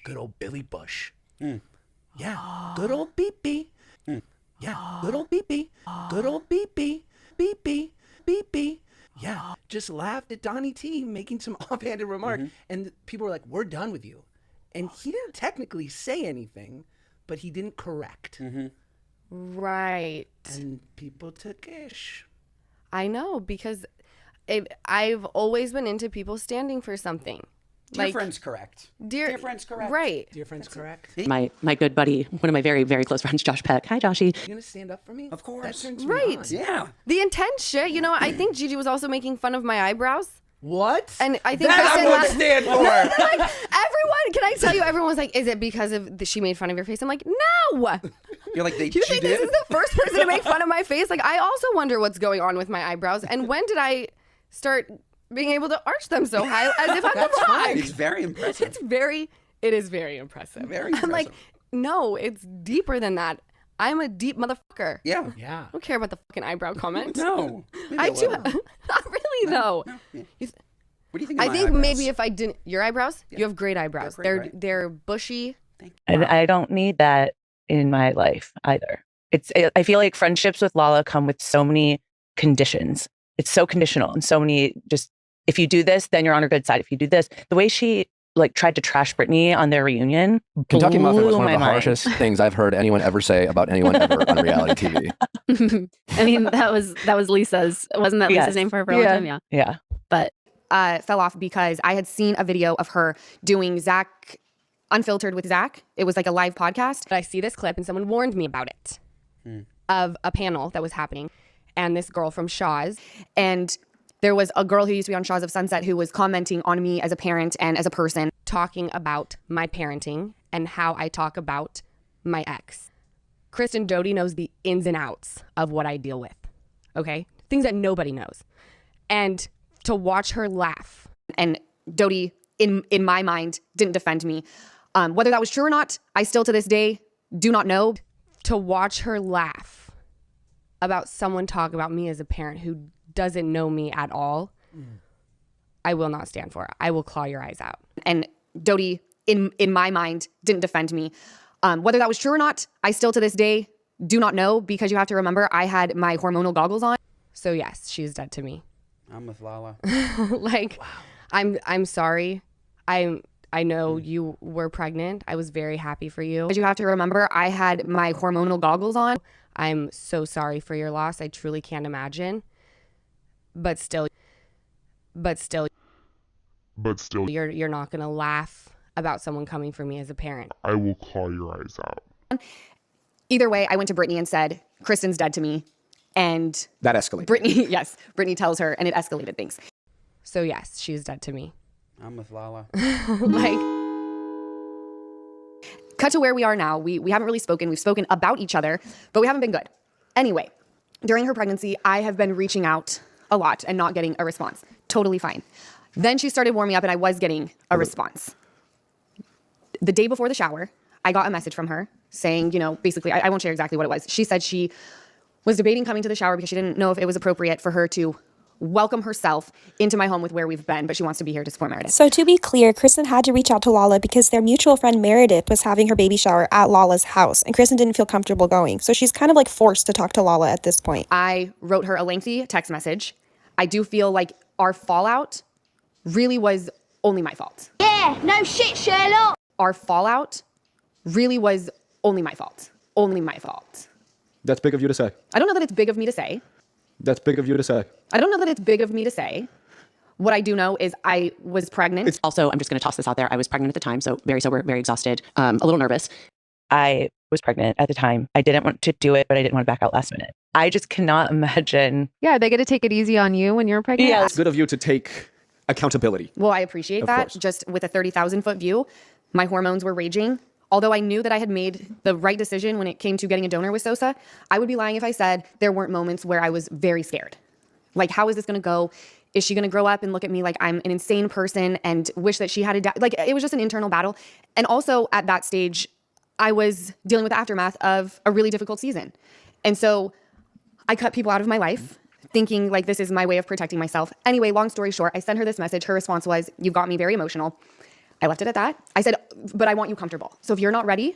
Good old Billy Bush. Yeah. Good old beep. Yeah. Good old beep. Good old beep. Beep. Yeah. Just laughed at Donnie T making some offhanded remark. And people were like, we're done with you. And he didn't technically say anything, but he didn't correct. Right. And people took ish. I know, because I've always been into people standing for something. Dear friend's correct. Dear friend's correct. Right. Dear friend's correct. My good buddy, one of my very, very close friends, Josh Peck. Hi, Joshy. You gonna stand up for me? Of course. That turns me Right. on. Yeah. The intense shit. I think Gigi was also making fun of my eyebrows. What? And I think that Kristen I would stand for. like, everyone Can I tell you, everyone was like, is it because of she made fun of your face? I'm like, no. You're like, You think this is the first person to make fun of my face? Like, I also wonder what's going on with my eyebrows. And when did I start being able to arch them so high as if I'm That's the rock? fine. It's very impressive. It is very impressive. Very impressive. I'm like, no, it's deeper than that. I'm a deep motherfucker. Yeah. Yeah. I don't care about the fucking eyebrow comment. No. I do. Not really, though. No. You What do you think? I think maybe if I didn't, your eyebrows, you have great eyebrows. They're great, They're bushy. And I don't need that in my life either. I feel like friendships with Lala come with so many conditions. It's so conditional and so many just, if you do this, then you're on her good side. If you do this, the way she like tried to trash Brittany on their reunion. Kentucky Muffin was blew one of my the mind. harshest things I've heard anyone ever say about anyone ever on reality TV. I mean, that was Lisa's. Wasn't that Lisa's name for her for a long time? Yeah. Yeah. But Fell off because I had seen a video of her doing Zach Unfiltered with Zach. It was like a live podcast. But I see this clip and someone warned me about it of a panel that was happening. And this girl from Shahs. And there was a girl who used to be on Shahs of Sunset who was commenting on me as a parent and as a person. Talking about my parenting and how I talk about my ex. Kristen DOUTE knows the ins and outs of what I deal with. Okay? Things that nobody knows. And to watch her laugh. And DOUTE, in my mind, didn't defend me. Whether that was true or not, I still to this day do not know. To watch her laugh about someone talk about me as a parent who doesn't know me at all, I will not stand for it. I will claw your eyes out. And DOUTE, in my mind, didn't defend me. Whether that was true or not, I still to this day do not know, because you have to remember I had my hormonal goggles on. So yes, she's dead to me. I'm with Lala. Like, wow. I'm sorry. I know you were pregnant. I was very happy for you. But you have to remember I had my hormonal goggles on. I'm so sorry for your loss. I truly can't imagine. But still, you're not gonna laugh about someone coming for me as a parent. I will claw your eyes out. Either way, I went to Brittany and said, Kristen's dead to me. And that escalated. Brittany tells her, and it escalated things. So yes, she's dead to me. I'm with Lala. Like, cut to where we are now. We haven't really spoken. We've spoken about each other, but we haven't been good. Anyway, during her pregnancy, I have been reaching out a lot and not getting a response. Totally fine. Then she started warming up and I was getting a response. The day before the shower, I got a message from her saying, basically, I won't share exactly what it was. She said she was debating coming to the shower because she didn't know if it was appropriate for her to welcome herself into my home with where we've been, but she wants to be here to support Meredith. So to be clear, Kristen had to reach out to Lala because their mutual friend Meredith was having her baby shower at Lala's house, and Kristen didn't feel comfortable going. So she's kind of like forced to talk to Lala at this point. I wrote her a lengthy text message. I do feel like our fallout really was only my fault. Yeah, no shit, Sherlock. Our fallout really was only my fault. Only my fault. That's big of you to say. I don't know that it's big of me to say. That's big of you to say. I don't know that it's big of me to say. What I do know is I was pregnant. Also, I'm just going to toss this out there. I was pregnant at the time, so very sober, very exhausted, a little nervous. I was pregnant at the time. I didn't want to do it, but I didn't want to back out last minute. I just cannot imagine. Yeah, they get to take it easy on you when you're pregnant. Yeah, it's good of you to take accountability. Well, I appreciate Of that. course. Just with a 30,000 foot view, my hormones were raging. Although I knew that I had made the right decision when it came to getting a donor with Sosa, I would be lying if I said there weren't moments where I was very scared. Like, how is this going to go? Is she going to grow up and look at me like I'm an insane person and wish that she had a dad? Like, it was just an internal battle. And also at that stage, I was dealing with the aftermath of a really difficult season. And so I cut people out of my life thinking like this is my way of protecting myself. Anyway, long story short, I sent her this message. Her response was, "You've got me very emotional." I left it at that. I said, "But I want you comfortable. So if you're not ready,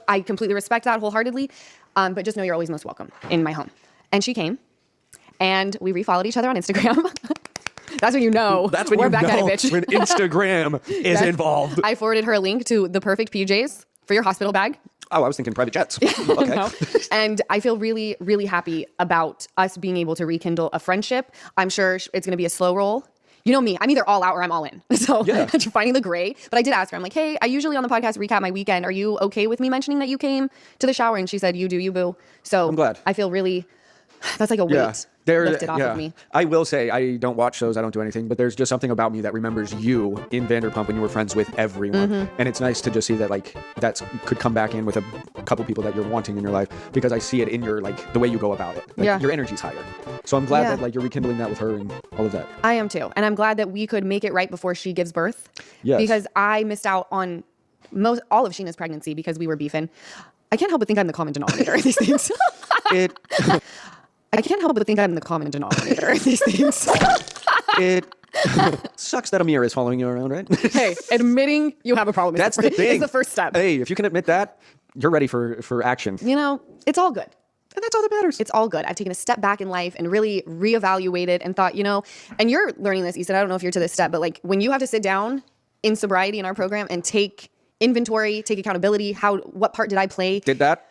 I completely respect that wholeheartedly. But just know you're always most welcome in my home." And she came. And we refollowed each other on Instagram. That's when you know. That's when we're you back know at it, bitch. when Instagram is involved. I forwarded her a link to the perfect PJs for your hospital bag. Oh, I was thinking private jets. Okay. No. And I feel really, really happy about us being able to rekindle a friendship. I'm sure it's going to be a slow roll. You know me, I'm either all out or I'm all in. So Yeah. finding the gray. But I did ask her, I'm like, hey, I usually on the podcast recap my weekend. Are you okay with me mentioning that you came to the shower? And she said, you do, you boo. So I'm glad. I feel really, that's like a weight. Yeah. lifted off of me. I will say, I don't watch shows, I don't do anything, but there's just something about me that remembers you in Vanderpump when you were friends with everyone. And it's nice to just see that like that could come back in with a couple people that you're wanting in your life, because I see it in your like the way you go about it. Like, your energy's higher. So I'm glad that like you're rekindling that with her and all of that. I am too. And I'm glad that we could make it right before she gives birth. Yes. Because I missed out on all of Sheena's pregnancy because we were beefing. I can't help but think I'm the common denominator of these things. I can't help but think I'm the common denominator of these things. It sucks that Amir is following you around, right? Hey, admitting you have a problem That's the thing. is the first step. Hey, if you can admit that, you're ready for action. You know, it's all good. And that's all that matters. It's all good. I've taken a step back in life and really reevaluated and thought, you know, and you're learning this, Ethan. I don't know if you're to this step, but like when you have to sit down in sobriety in our program and take inventory, take accountability, what part did I play? Did that?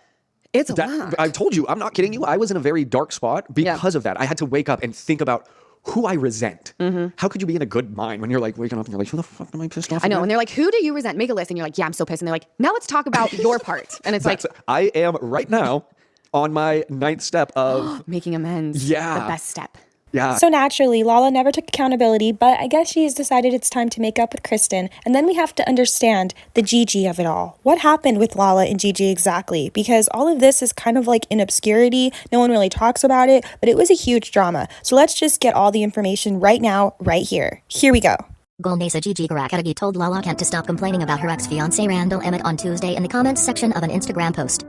It's a lot. I told you, I'm not kidding you. I was in a very dark spot because of that. I had to wake up and think about who I resent. How could you be in a good mind when you're like waking up and you're like, who the fuck am I pissed off? I know. And they're like, who do you resent? Make a list. And you're like, yeah, I'm so pissed. And they're like, now let's talk about your part. And it's like, I am right now on my 9th step of making amends. Yeah. The best step. Yeah. So naturally, Lala never took accountability, but I guess she's decided it's time to make up with Kristen. And then we have to understand the Gigi of it all. What happened with Lala and Gigi exactly? Because all of this is kind of like in obscurity. No one really talks about it, but it was a huge drama. So let's just get all the information right now, right here. Here we go. Golnessa Gigi Garakadagi told Lala Kent to stop complaining about her ex-fiancé Randall Emmett on Tuesday in the comments section of an Instagram post.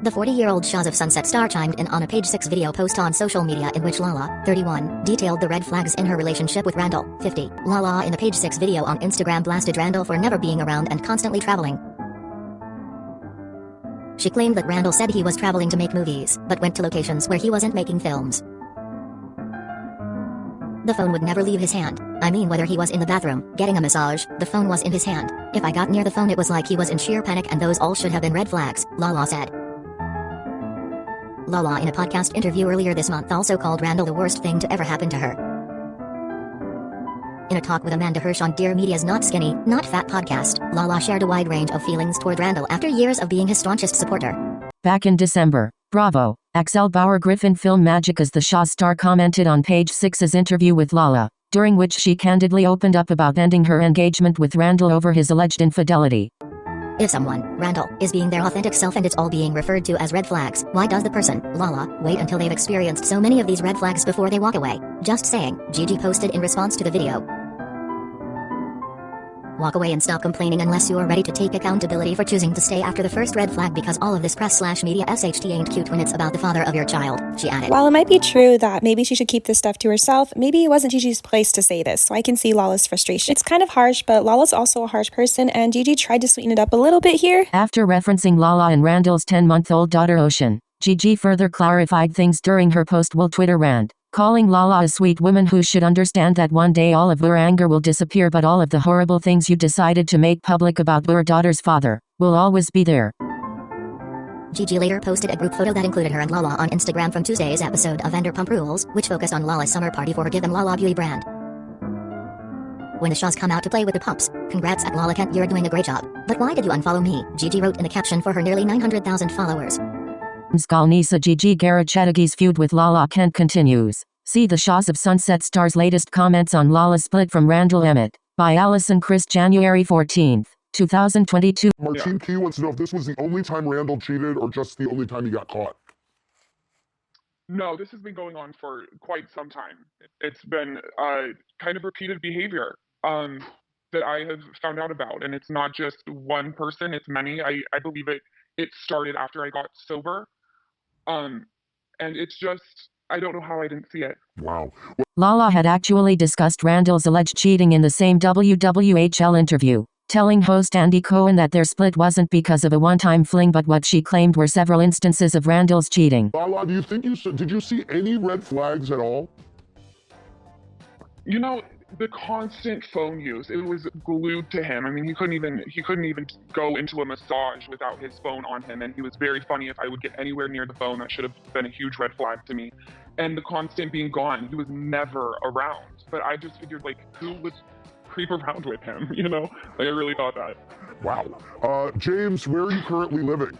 The 40-year-old Shahs of Sunset star chimed in on a Page 6 video post on social media in which Lala, 31, detailed the red flags in her relationship with Randall, 50. Lala in the Page 6 video on Instagram blasted Randall for never being around and constantly traveling. She claimed that Randall said he was traveling to make movies, but went to locations where he wasn't making films. The phone would never leave his hand. I mean, whether he was in the bathroom, getting a massage, the phone was in his hand. If I got near the phone, it was like he was in sheer panic, and those all should have been red flags, Lala said. Lala in a podcast interview earlier this month also called Randall the worst thing to ever happen to her. In a talk with Amanda Hirsch on Dear Media's Not Skinny, Not Fat podcast, Lala shared a wide range of feelings toward Randall after years of being his staunchest supporter. Back in December, Bravo, Axel Bauer Griffin Film Magic as the Shaw star commented on Page 6's interview with Lala, during which she candidly opened up about ending her engagement with Randall over his alleged infidelity. If someone, Randall, is being their authentic self and it's all being referred to as red flags, why does the person, Lala, wait until they've experienced so many of these red flags before they walk away? Just saying, Gigi posted in response to the video. Walk away and stop complaining unless you're ready to take accountability for choosing to stay after the first red flag, because all of this press/media SHT ain't cute when it's about the father of your child, she added. While it might be true that maybe she should keep this stuff to herself, maybe it wasn't Gigi's place to say this, so I can see Lala's frustration. It's kind of harsh, but Lala's also a harsh person, and Gigi tried to sweeten it up a little bit here. After referencing Lala and Randall's 10-month-old daughter Ocean, Gigi further clarified things during her post-will Twitter rant, calling Lala a sweet woman who should understand that one day all of your anger will disappear, but all of the horrible things you decided to make public about your daughter's father will always be there. Gigi later posted a group photo that included her and Lala on Instagram from Tuesday's episode of Vanderpump Rules, which focused on Lala's summer party for her Give 'em Lala beauty brand. When the Shaws come out to play with the pups, congrats at Lala Kent, you're doing a great job. But why did you unfollow me? Gigi wrote in the caption for her nearly 900,000 followers. Golnessa Gigi Garakadagi's feud with Lala Kent continues. See the Shahs of Sunset star's latest comments on Lala's split from Randall Emmett, by Allison Chris, January 14, 2022. Martine P wants to know if this was the only time Randall cheated or just the only time he got caught. No, this has been going on for quite some time. It's been kind of repeated behavior that I have found out about. And it's not just one person, it's many. I believe it started after I got sober. And it's just, I don't know how I didn't see it. Wow. Lala had actually discussed Randall's alleged cheating in the same WWHL interview, telling host Andy Cohen that their split wasn't because of a one-time fling but what she claimed were several instances of Randall's cheating. Lala, do you think did you see any red flags at all? You know, the constant phone use, it was glued to him. I mean, he couldn't even go into a massage without his phone on him, and he was very funny. If I would get anywhere near the phone, that should have been a huge red flag to me. And the constant being gone, he was never around. But I just figured, like, who would creep around with him, you know? Like, I really thought that. Wow. James, where are you currently living?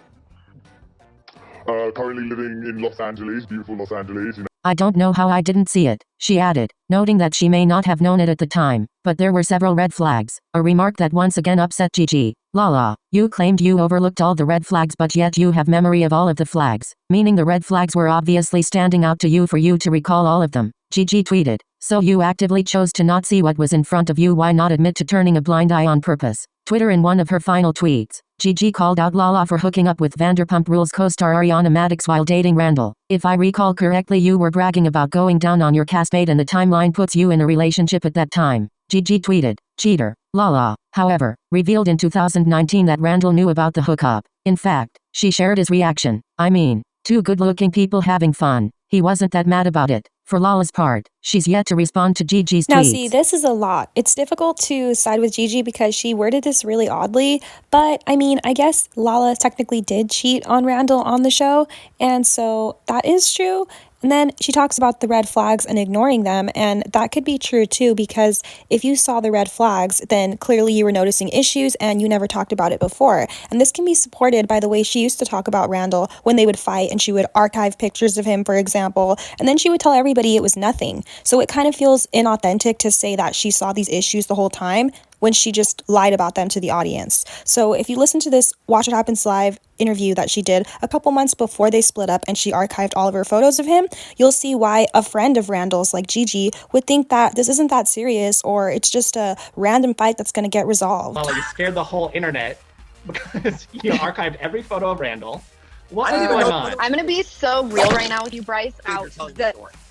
Currently living in Los Angeles, beautiful Los Angeles. I don't know how I didn't see it, she added, noting that she may not have known it at the time, but there were several red flags, a remark that once again upset Gigi. Lala, you claimed you overlooked all the red flags but yet you have memory of all of the flags, meaning the red flags were obviously standing out to you for you to recall all of them. Gigi tweeted, so you actively chose to not see what was in front of you, why not admit to turning a blind eye on purpose? Twitter. In one of her final tweets, Gigi called out Lala for hooking up with Vanderpump Rules co-star Ariana Madix while dating Randall. If I recall correctly, you were bragging about going down on your castmate and the timeline puts you in a relationship at that time. Gigi tweeted, cheater. Lala, however, revealed in 2019 that Randall knew about the hookup. In fact, she shared his reaction. I mean, two good-looking people having fun. He wasn't that mad about it. For Lala's part, she's yet to respond to Gigi's tweets. Now see, this is a lot. It's difficult to side with Gigi because she worded this really oddly, but I mean, I guess Lala technically did cheat on Randall on the show, and so that is true. And then she talks about the red flags and ignoring them, and that could be true too, because if you saw the red flags, then clearly you were noticing issues and you never talked about it before. And this can be supported by the way she used to talk about Randall when they would fight, and she would archive pictures of him, for example, and then she would tell everybody it was nothing. So it kind of feels inauthentic to say that she saw these issues the whole time when she just lied about them to the audience. So if you listen to this Watch What Happens Live interview that she did a couple months before they split up and she archived all of her photos of him, you'll see why a friend of Randall's like Gigi would think that this isn't that serious or it's just a random fight that's going to get resolved. Well, you scared the whole internet because you archived every photo of Randall. What is going on? I'm going to be so real right now with you, Bryce. Because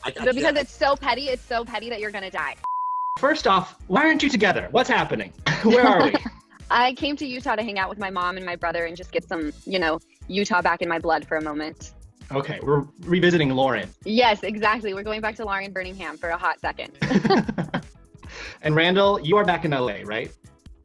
it's so petty that you're going to die. First off, why aren't you together? What's happening? Where are we? I came to Utah to hang out with my mom and my brother and just get some, Utah back in my blood for a moment. Okay, we're revisiting Lauren. Yes, exactly. We're going back to Lauren Birmingham for a hot second. And Randall, you are back in LA, right?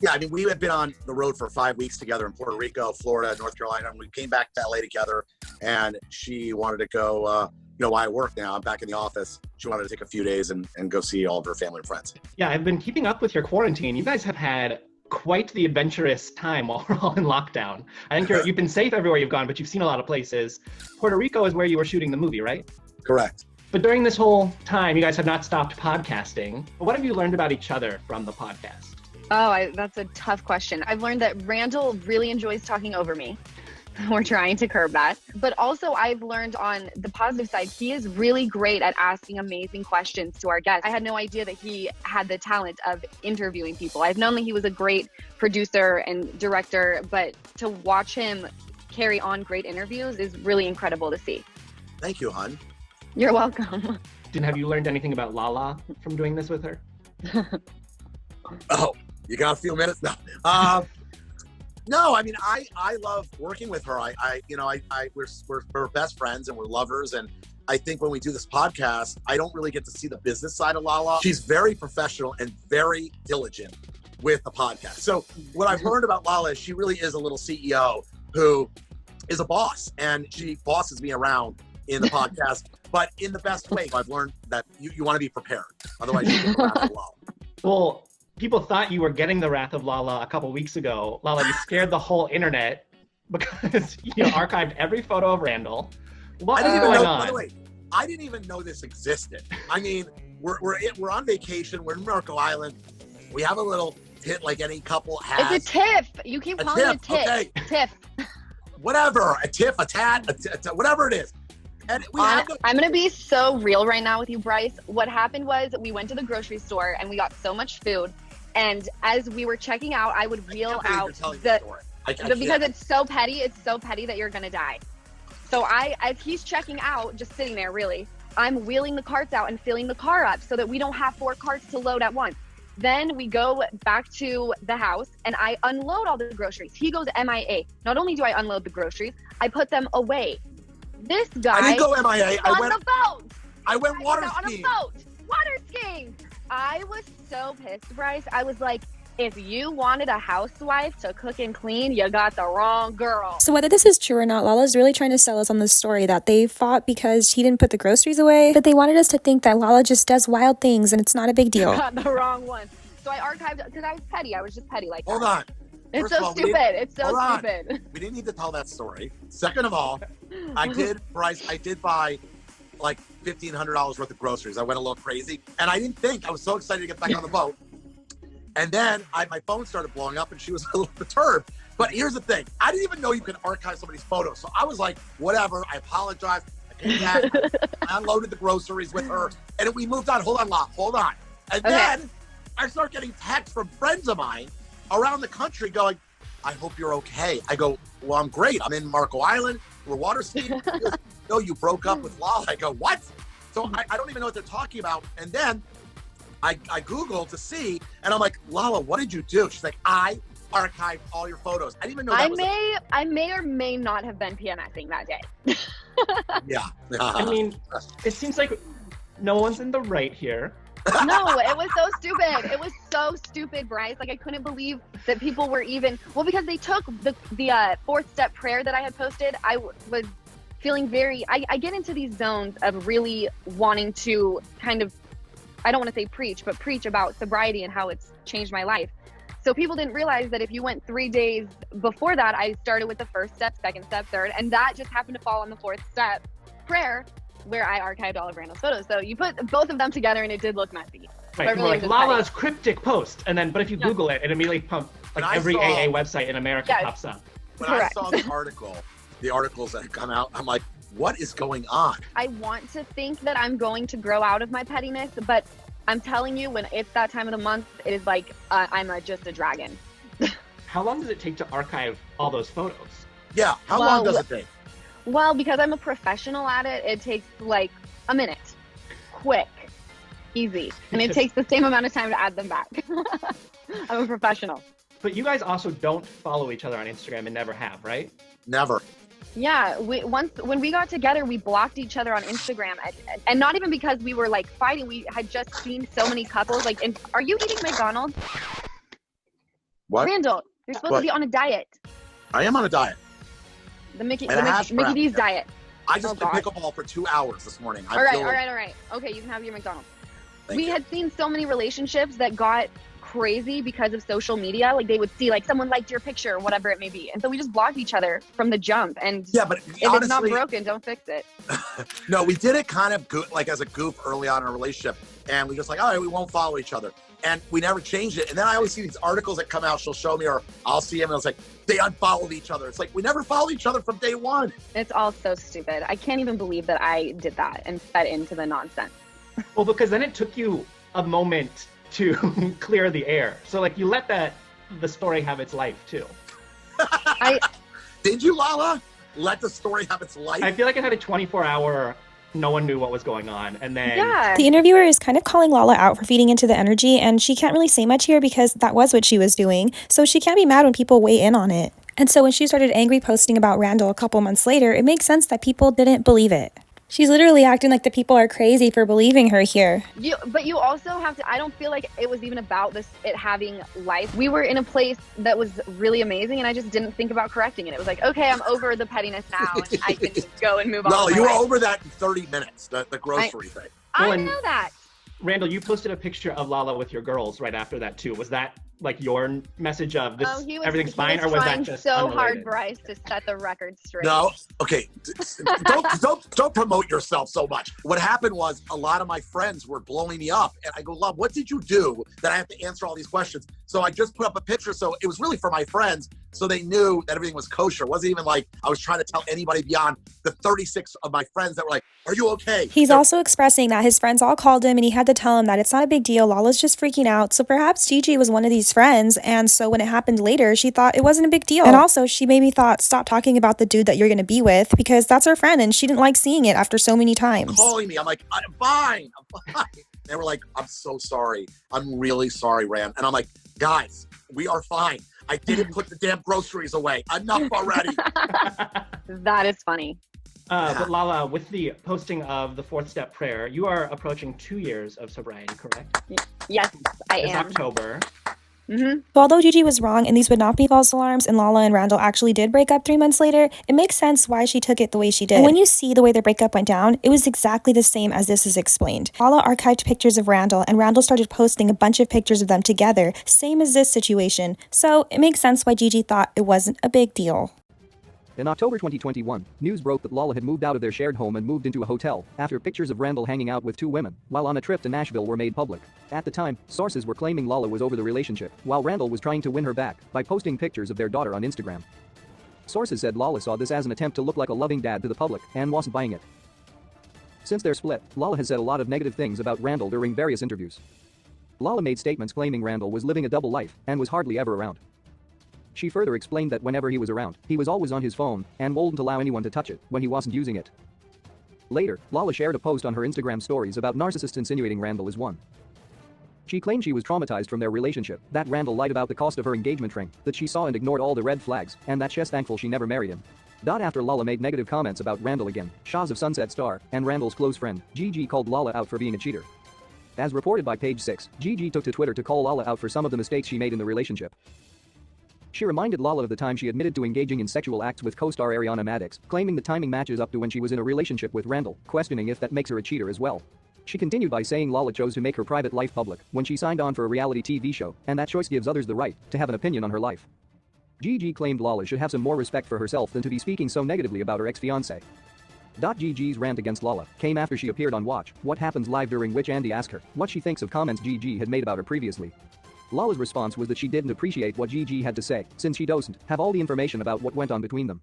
Yeah, I mean, we had been on the road for 5 weeks together in Puerto Rico, Florida, North Carolina, and we came back to LA together, and she wanted to go, while I work now, I'm back in the office. She wanted to take a few days and go see all of her family and friends. Yeah, I've been keeping up with your quarantine. You guys have had quite the adventurous time while we're all in lockdown. I think you've been safe everywhere you've gone, but you've seen a lot of places. Puerto Rico is where you were shooting the movie, right? Correct. But during this whole time, you guys have not stopped podcasting. What have you learned about each other from the podcast? Oh, that's a tough question. I've learned that Randall really enjoys talking over me. We're trying to curb that. But also I've learned on the positive side, he is really great at asking amazing questions to our guests. I had no idea that he had the talent of interviewing people. I've known that he was a great producer and director, but to watch him carry on great interviews is really incredible to see. Thank you, hon. You're welcome. And have you learned anything about Lala from doing this with her? Oh, you got a few minutes now. No, I mean, I love working with her. We're best friends and we're lovers. And I think when we do this podcast, I don't really get to see the business side of Lala. She's very professional and very diligent with the podcast. So what I've learned about Lala is she really is a little CEO who is a boss, and she bosses me around in the podcast, but in the best way. I've learned that you want to be prepared. Otherwise, you get around Lala. Well, people thought you were getting the wrath of Lala a couple weeks ago. Lala, you scared the whole internet because you archived every photo of Randall. What is going on? By the way, I didn't even know this existed. I mean, we're on vacation. We're in Merkel Island. We have a little hit like any couple has. It's a tiff. You keep calling it a tiff. Okay. Tiff. Whatever. A tiff, a tat, whatever it is. And I'm going to be so real right now with you, Bryce. What happened was we went to the grocery store and we got so much food. And as we were checking out, I would reel out because it's so petty that you're going to die. So as he's checking out, just sitting there really, I'm wheeling the carts out and filling the car up so that we don't have 4 carts to load at once. Then we go back to the house and I unload all the groceries. He goes MIA. Not only do I unload the groceries, I put them away. This guy. I didn't go MIA. I went on the boat. I went water skiing. Water skiing. I was so pissed, Bryce. I was like, if you wanted a housewife to cook and clean, you got the wrong girl. So whether this is true or not, Lala's really trying to sell us on this story that they fought because he didn't put the groceries away, but they wanted us to think that Lala just does wild things and it's not a big deal. Got the wrong one. So I archived because I was petty. I was just petty like that. Hold on. It's so stupid. It's so stupid. We didn't need to tell that story. Second of all, Bryce, I did buy like $1,500 worth of groceries. I went a little crazy, and I didn't think. I was so excited to get back on the boat. And then my phone started blowing up, and she was a little perturbed. But here's the thing. I didn't even know you can archive somebody's photos. So I was like, whatever. I apologize. I came back. I unloaded the groceries with her, and we moved on. Hold on. And then I start getting texts from friends of mine around the country going, I hope you're okay. I go, well, I'm great. I'm in Marco Island. We're water skiing. No, you broke up with Lala. I go, what? So I don't even know what they're talking about. And then I Googled to see, and I'm like, Lala, what did you do? She's like, I archived all your photos. I didn't even know that I may or may not have been PMSing that day. Yeah. I mean, it seems like no one's in the right here. No, it was so stupid. It was so stupid, Bryce. Like, I couldn't believe that people were even, well, because they took the fourth step prayer that I had posted. I was feeling I get into these zones of really wanting to kind of, I don't want to say preach, but preach about sobriety and how it's changed my life. So people didn't realize that if you went 3 days before that, I started with the first step, second step, third, and that just happened to fall on the fourth step prayer, where I archived all of Randall's photos. So you put both of them together and it did look messy. Right, really like Lala's cryptic post, and then, but if you Google it, it immediately every AA website in America pops up. When I saw the articles that had come out, I'm like, what is going on? I want to think that I'm going to grow out of my pettiness, but I'm telling you, when it's that time of the month, it is like I'm just a dragon. How long does it take to archive all those photos? Yeah, how long does it take? Well, because I'm a professional at it, it takes like a minute. Quick. Easy. And it takes the same amount of time to add them back. I'm a professional. But you guys also don't follow each other on Instagram and never have, right? Never. Yeah, when we got together, we blocked each other on Instagram, and not even because we were like fighting. We had just seen so many couples. Like, are you eating McDonald's? What? Randall, you're supposed to be on a diet. I am on a diet. The Mickey D's diet. I just played pickleball for 2 hours this morning. All right. Okay, you can have your McDonald's. We had seen so many relationships that got crazy because of social media. Like, they would see like someone liked your picture or whatever it may be, and so we just blocked each other from the jump. And but if honestly, it's not broken, don't fix it. No, we did it kind of like as a goof early on in a relationship, and we just like, all right, we won't follow each other, and we never changed it. And then I always see these articles that come out. She'll show me, or I'll see them, and it's like they unfollowed each other. It's like we never followed each other from day one. It's all so stupid. I can't even believe that I did that and fed into the nonsense. Well, because then it took you a moment to clear the air. So like you let the story have its life too. Did you, Lala? Let the story have its life? I feel like it had a 24-hour, no one knew what was going on. And then the interviewer is kind of calling Lala out for feeding into the energy, and she can't really say much here because that was what she was doing. So she can't be mad when people weigh in on it. And so when she started angry posting about Randall a couple months later, it makes sense that people didn't believe it. She's literally acting like the people are crazy for believing her here. But you also have to, I don't feel like it was even about it having life. We were in a place that was really amazing, and I just didn't think about correcting it. It was like, okay, I'm over the pettiness now, and I can just go and move on. No, you were over that in 30 minutes, the grocery thing. I know that. Randall, you posted a picture of Lala with your girls right after that too. Was that like your message of this? Everything's fine, or was that just so unrelated? hard, Bryce, to set the record straight? No, okay. don't promote yourself so much. What happened was a lot of my friends were blowing me up, and I go, Love, what did you do that I have to answer all these questions? So I just put up a picture. So it was really for my friends, so they knew that everything was kosher. It wasn't even like I was trying to tell anybody beyond the 36 of my friends that were like, are you okay? He's also expressing that his friends all called him, and he had to tell him that it's not a big deal. Lala's just freaking out. So perhaps Gigi was one of these friends, and so when it happened later, she thought it wasn't a big deal. And also, she maybe thought, stop talking about the dude that you're going to be with, because that's her friend, and she didn't like seeing it after so many times. Calling me, I'm like, I'm fine. They were like, I'm so sorry. I'm really sorry, Ram. And I'm like, guys, we are fine. I didn't put the damn groceries away. Enough already. That is funny. But Lala, with the posting of the fourth step prayer, you are approaching 2 years of sobriety, correct? Yes, I am. It's October. Mm-hmm. So although Gigi was wrong and these would not be false alarms and Lala and Randall actually did break up 3 months later, it makes sense why she took it the way she did. And when you see the way their breakup went down, it was exactly the same as this is explained. Lala archived pictures of Randall and Randall started posting a bunch of pictures of them together, same as this situation. So it makes sense why Gigi thought it wasn't a big deal. In October 2021, news broke that Lala had moved out of their shared home and moved into a hotel after pictures of Randall hanging out with 2 women while on a trip to Nashville were made public. At the time, sources were claiming Lala was over the relationship, while Randall was trying to win her back by posting pictures of their daughter on Instagram. Sources said Lala saw this as an attempt to look like a loving dad to the public and wasn't buying it. Since their split, Lala has said a lot of negative things about Randall during various interviews. Lala made statements claiming Randall was living a double life and was hardly ever around. She further explained that whenever he was around, he was always on his phone and wouldn't allow anyone to touch it when he wasn't using it. Later, Lala shared a post on her Instagram stories about narcissists insinuating Randall is one. She claimed she was traumatized from their relationship, that Randall lied about the cost of her engagement ring, that she saw and ignored all the red flags, and that she's thankful she never married him. After Lala made negative comments about Randall again, Shahs of Sunset star and Randall's close friend, Gigi called Lala out for being a cheater. As reported by Page 6, Gigi took to Twitter to call Lala out for some of the mistakes she made in the relationship. She reminded Lala of the time she admitted to engaging in sexual acts with co-star Ariana Madix, claiming the timing matches up to when she was in a relationship with Randall, questioning if that makes her a cheater as well. She continued by saying Lala chose to make her private life public when she signed on for a reality TV show, and that choice gives others the right to have an opinion on her life. Gigi claimed Lala should have some more respect for herself than to be speaking so negatively about her ex-fiancé. Gigi's rant against Lala came after she appeared on Watch What Happens Live, during which Andy asked her what she thinks of comments Gigi had made about her previously. Lala's response was that she didn't appreciate what Gigi had to say, since she doesn't have all the information about what went on between them.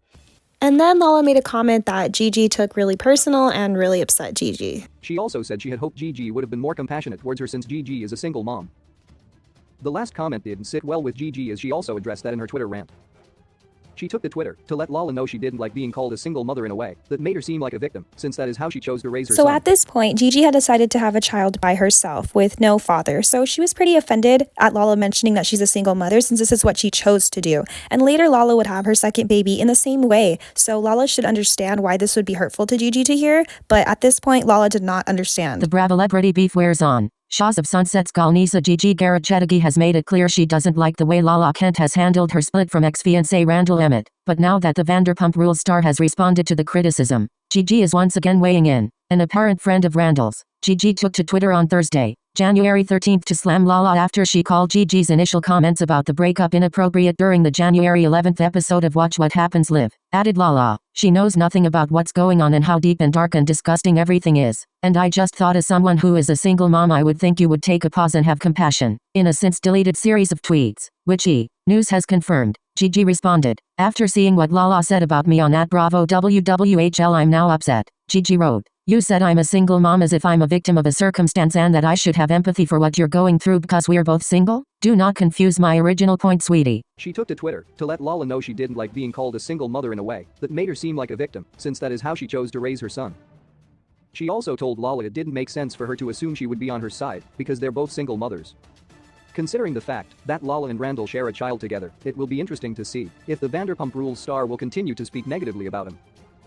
And then Lala made a comment that Gigi took really personal and really upset Gigi. She also said she had hoped Gigi would have been more compassionate towards her since Gigi is a single mom. The last comment didn't sit well with Gigi, as she also addressed that in her Twitter rant. She took to Twitter to let Lala know she didn't like being called a single mother in a way that made her seem like a victim, since that is how she chose to raise her son. So at this point, Gigi had decided to have a child by herself with no father. So she was pretty offended at Lala mentioning that she's a single mother, since this is what she chose to do. And later Lala would have her second baby in the same way. So Lala should understand why this would be hurtful to Gigi to hear. But at this point, Lala did not understand. The Bravo-celebrity beef wears on. Shahs of Sunset's Golnessa Gigi Garachedagi has made it clear she doesn't like the way Lala Kent has handled her split from ex-fiancé Randall Emmett. But now that the Vanderpump Rules star has responded to the criticism, Gigi is once again weighing in. An apparent friend of Randall's, Gigi took to Twitter on Thursday, January 13th, to slam Lala after she called Gigi's initial comments about the breakup inappropriate during the January 11th episode of Watch What Happens Live. Added Lala, she knows nothing about what's going on and how deep and dark and disgusting everything is. And I just thought, as someone who is a single mom, I would think you would take a pause and have compassion. In a since deleted series of tweets, which News has confirmed, Gigi responded, after seeing what Lala said about me on @Bravo WWHL, I'm now upset. Gigi wrote, you said I'm a single mom as if I'm a victim of a circumstance and that I should have empathy for what you're going through because we're both single? Do not confuse my original point, sweetie. She took to Twitter to let Lala know she didn't like being called a single mother in a way that made her seem like a victim, since that is how she chose to raise her son. She also told Lala it didn't make sense for her to assume she would be on her side because they're both single mothers. Considering the fact that Lala and Randall share a child together, it will be interesting to see if the Vanderpump Rules star will continue to speak negatively about him.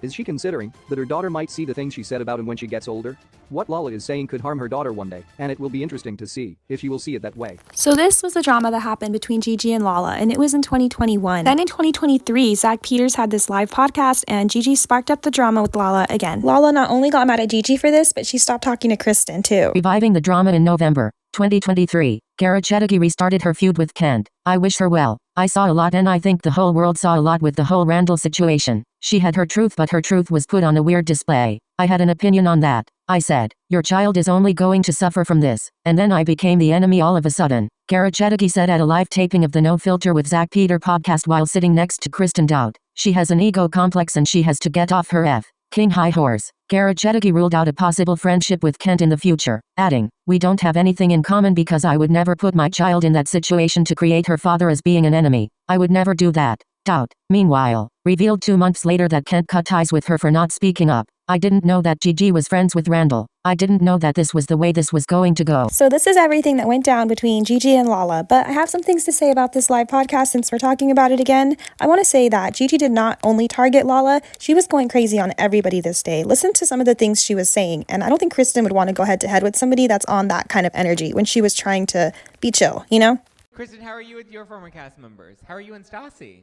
Is she considering that her daughter might see the things she said about him when she gets older? What Lala is saying could harm her daughter one day, and it will be interesting to see if she will see it that way. So this was the drama that happened between Gigi and Lala, and it was in 2021. Then in 2023, Zach Peters had this live podcast, and Gigi sparked up the drama with Lala again. Lala not only got mad at Gigi for this, but she stopped talking to Kristen too. Reviving the drama in November 2023, Garachedagi restarted her feud with Kent. I wish her well. I saw a lot, and I think the whole world saw a lot with the whole Randall situation. She had her truth, but her truth was put on a weird display. I had an opinion on that. I said, your child is only going to suffer from this. And then I became the enemy all of a sudden. Garachedagi said at a live taping of the No Filter with Zach Peter podcast while sitting next to Kristen DOUTE. She has an ego complex and she has to get off her King high horse. Garachedagi ruled out a possible friendship with Kent in the future, adding, we don't have anything in common because I would never put my child in that situation to create her father as being an enemy. I would never do that. DOUTE, meanwhile, revealed 2 months later that Kent cut ties with her for not speaking up. I didn't know that Gigi was friends with Randall. I didn't know that this was the way this was going to go. So this is everything that went down between Gigi and Lala, but I have some things to say about this live podcast since we're talking about it again. I want to say that Gigi did not only target Lala, she was going crazy on everybody this day. Listen to some of the things she was saying, and I don't think Kristen would want to go head to head with somebody that's on that kind of energy when she was trying to be chill, you know? Kristen, how are you with your former cast members? How are you and Stassi?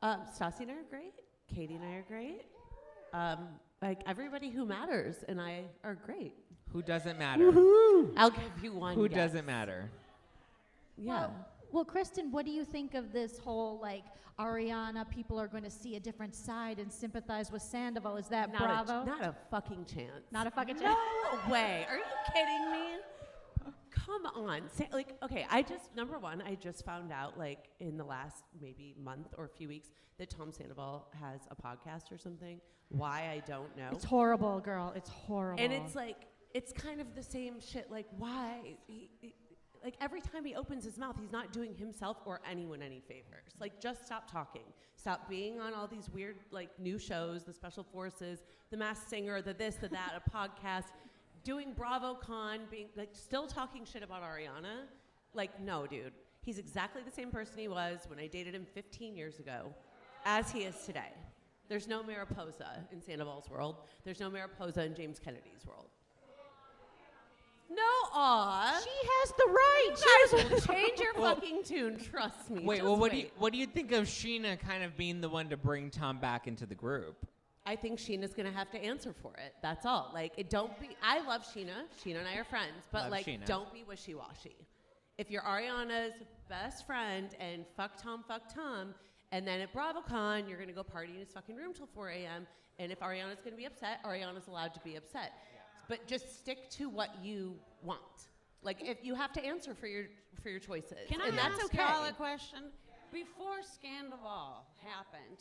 Stassi and I are great. Katie and I are great. Like everybody who matters and I are great. Who doesn't matter? Woohoo! I'll give you one. Who guess. doesn't matter? Yeah. Well, Kristen, what do you think of this whole, like, Ariana, people are going to see a different side and sympathize with Sandoval? Is that Bravo? Not a fucking chance. Not a fucking chance? No way. Are you kidding me? Come on. Like, okay, number one, I just found out, like, in the last maybe month or a few weeks that Tom Sandoval has a podcast or something. Why, I don't know. It's horrible, girl. It's horrible. And it's like, it's kind of the same shit. Like, why? Like, every time he opens his mouth, he's not doing himself or anyone any favors. Like, just stop talking. Stop being on all these weird, like, new shows, the Special Forces, the Masked Singer, the this, the that, a podcast, doing BravoCon, being, like, still talking shit about Ariana. Like, no, dude. He's exactly the same person he was when I dated him 15 years ago as he is today. There's no Mariposa in Sandoval's world. There's no Mariposa in James Kennedy's world. No, aw. She has the right. You guys will change your fucking tune. Trust me. Wait, Just well, wait. what do you think of Sheena kind of being the one to bring Tom back into the group? I think Sheena's gonna have to answer for it. That's all. Like, I love Sheena. Sheena and I are friends, but Love like, Sheena. don't be wishy-washy. If you're Ariana's best friend and fuck Tom, and then at BravoCon, you're gonna go party in his fucking room till 4 a.m. And if Ariana's gonna be upset, Ariana's allowed to be upset. But just stick to what you want. Like, if you have to answer for your choices, Can and I that's ask okay. y'all a question? Before Scandal happened,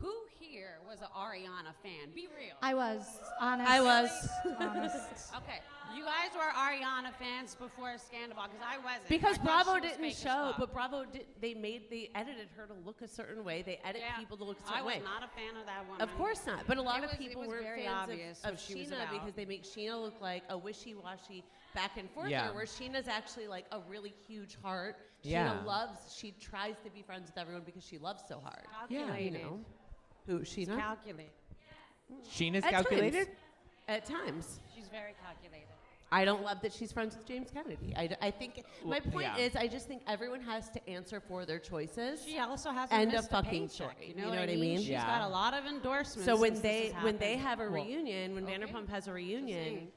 who here was an Ariana fan? Be real. I was honest. Honest. Okay, you guys were Ariana fans before Scandal because I wasn't. Because I thought Bravo she was didn't fake as show, fuck. but Bravo did. They edited her to look a certain way. They edit people to look a certain I way. was not a fan of that woman. Of course not. But a lot It of was- people it was were very fans obvious of what she was Sheena about. because they make Sheena look like a wishy-washy back and forth, Yeah. where Sheena's actually like a really huge heart. Yeah. She tries to be friends with everyone because she loves so hard. Calculated. You know. Who, Sheena? Calculated. Sheena's At calculated? times. At times. She's very calculated. I don't love that she's friends with James Kennedy. I think my point is I just think everyone has to answer for their choices. She also has end missed of fucking a paycheck, story. You know what I mean? She's got a lot of endorsements. So when since they this has when they happened. have a reunion, when Okay. Vanderpump has a reunion,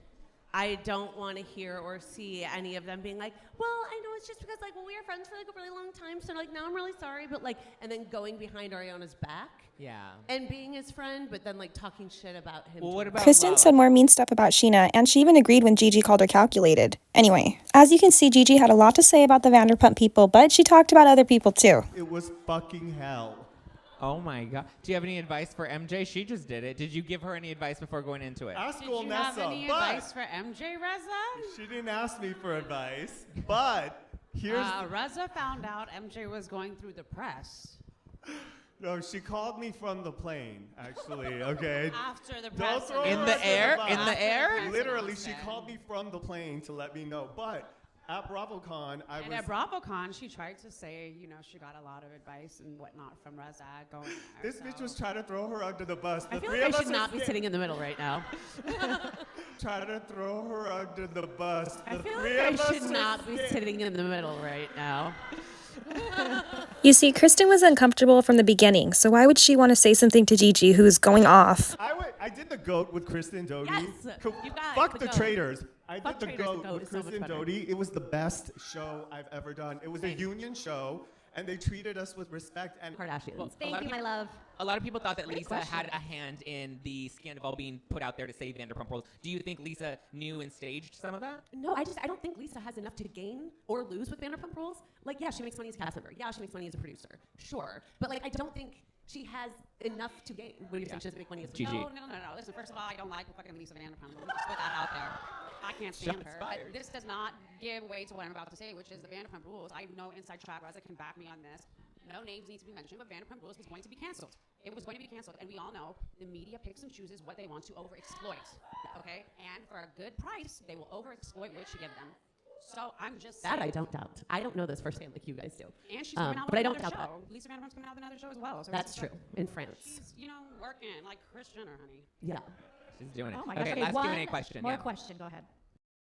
I don't want to hear or see any of them being like, well, I know it's just because like, well, we were friends for like a really long time, so like now I'm really sorry, but like, and then going behind Ariana's back. Yeah. And being his friend, but then like talking shit about him. Well, what about Kristen Lala? said more mean stuff about Sheena, and she even agreed when Gigi called her calculated. Anyway, as you can see, Gigi had a lot to say about the Vanderpump people, but she talked about other people too. It was fucking hell. Oh my God. Do you have any advice for MJ? She just did it. Did you give her any advice before going into it? Ask Did you have Golnessa, any but advice for MJ, Reza? she didn't ask me for advice, but here's... Reza found out MJ was going through the press. No, she called me from the plane, actually, okay? After the Don't press. throw In her the under air? bus. In the air? Literally, she called me from the plane to let me know. But at BravoCon, I And was... at BravoCon, she tried to say, you know, she got a lot of advice and whatnot from Reza going there. This bitch was trying to throw her under the bus. I The feel three like of I us should were not be sitting in the middle right now. trying to throw her under the bus. I The feel three like I of us should were not be sitting in the middle right now. You see, Kristen was uncomfortable from the beginning, so why would she want to say something to Gigi, who's going off? I did the GOAT with Kristen DOUTE. Yes, you guys, Fuck the the GOAT. traitors. I Fuck did the traitors, the GOAT GOAT with is so much Kristen better. DOUTE. It was the best show I've ever done. It was a union show, and they treated us with respect. And Kardashians. Thank you, my love. A lot of people thought that Great Lisa question. had a hand in the scandal being put out there to save Vanderpump Rules. Do you think Lisa knew and staged some of that? No, I don't think Lisa has enough to gain or lose with Vanderpump Rules. Like, yeah, she makes money as a cast member. Yeah, she makes money as a producer. Sure. But like, I don't think she has enough to gain. What do you think? She doesn't make money as a Gigi. No. Listen, first of all, I don't like fucking Lisa Vanderpump. Let me just put that out there. I can't stand Shots her. fired. But this does not give way to what I'm about to say, which is the Vanderpump Rules. I know inside track, Reza can back me on this. No names need to be mentioned, but Vanderpump Rules was going to be canceled. It was going to be canceled, and we all know the media picks and chooses what they want to overexploit. Okay? And for a good price, they will overexploit what you give them. So I'm just saying. That I don't doubt. I don't know this firsthand like you guys do. And she's coming out with but I don't another doubt show. Lisa Vanderpump's coming out with another show as well. So That's it's true. like- In France. She's, you know, working like Kris Jenner, honey. Yeah. She's doing it. Oh my gosh. Okay, Okay, last one Q&A question. more yeah. question. Go ahead.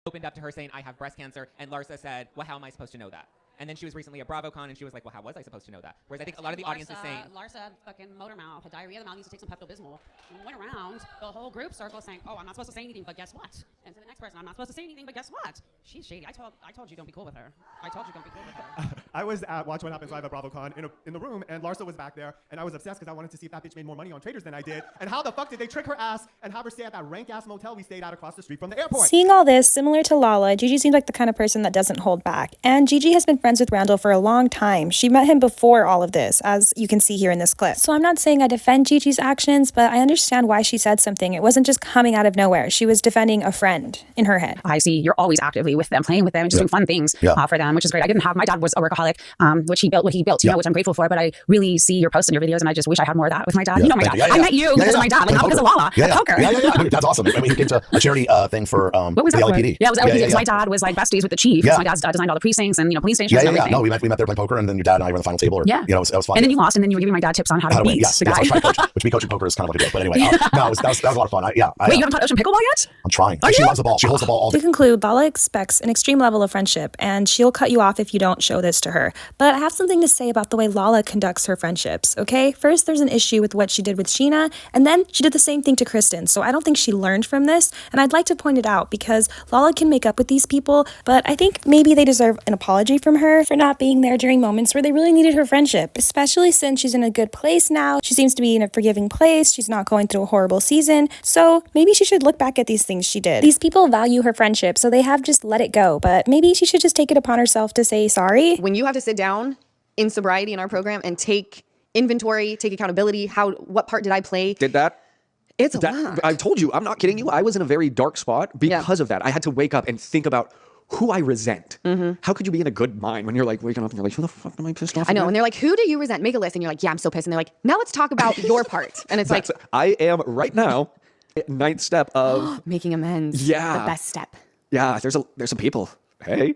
Opened up to her saying, I have breast cancer, and Larsa said, well, how am I supposed to know that? And then she was recently at BravoCon, and she was like, well, how was I supposed to know that? Whereas I think a lot of the audience is saying, Larsa fucking motor mouth, had diarrhea of the mouth, needs to take some Pepto-Bismol. And went around the whole group circle saying, oh, I'm not supposed to say anything, but guess what? And to the next person, I'm not supposed to say anything, but guess what? She's shady. I told you don't be cool with her. I told you don't be cool with her. I was at Watch What Happens Live at BravoCon in the room, and Larsa was back there, and I was obsessed because I wanted to see if that bitch made more money on traders than I did. And how the fuck did they trick her ass and have her stay at that rank-ass motel we stayed at across the street from the airport? Seeing all this, similar to Lala, Gigi seems like the kind of person that doesn't hold back. And Gigi has been friends with Randall for a long time. She met him before all of this, as you can see here in this clip. So I'm not saying I defend Gigi's actions, but I understand why she said something. It wasn't just coming out of nowhere. She was defending a friend in her head. I see you're always actively with them, playing with them, just doing fun things for them, which is great. I didn't have, my dad was a workaholic, which he built what he built, you know, which I'm grateful for, but I really see your posts and your videos, and I just wish I had more of that with my dad. You know my dad. I met you because of my dad, like not because of Lala. Poker. I mean, that's awesome. I mean, he came to a charity thing for what was the that LAPD. Yeah, it was LAPD. Because my dad was like besties with the chief. My dad designed all the precincts and, you know, police stations and everything. No, we met there playing poker, and then your dad and I were on the final table. Or, you know, it was fun. And then you lost, and then you were giving my dad tips on how to beat the guy. I was trying to coach, which me coaching poker is kind of like a joke. But anyway, no, that was a lot of fun. Wait, you haven't taught Ocean pickleball yet? I'm trying. She loves the ball. She holds the ball all To day. conclude, Lala expects an extreme level of friendship, and she'll cut you off if you don't show this to her. But I have something to say about the way Lala conducts her friendships, okay? First, there's an issue with what she did with Sheena, and then she did the same thing to Kristen. So I don't think she learned from this, and I'd like to point it out because Lala can make up with these people, but I think maybe they deserve an apology from her for not being there during moments where they really needed her friendship, especially since she's in a good place now. She seems to be in a forgiving place. She's not going through a horrible season. So maybe she should look back at these things she did. These people value her friendship, so they have just let it go, but maybe she should just take it upon herself to say sorry. When you have to sit down in sobriety in our program and take inventory, take accountability, what part did I play? Did that? It's a lot. I told you, I'm not kidding you. I was in a very dark spot because of that. I had to wake up and think about who I resent. How could you be in a good mind when you're like waking up and you're like, who the fuck am I pissed off? I know. again? And they're like, who do you resent? Make a list. And you're like, yeah, I'm so pissed. And they're like, now let's talk about your part. And it's like, I am right now, ninth step of making amends. Yeah. The best step. Yeah, there's some people. Hey.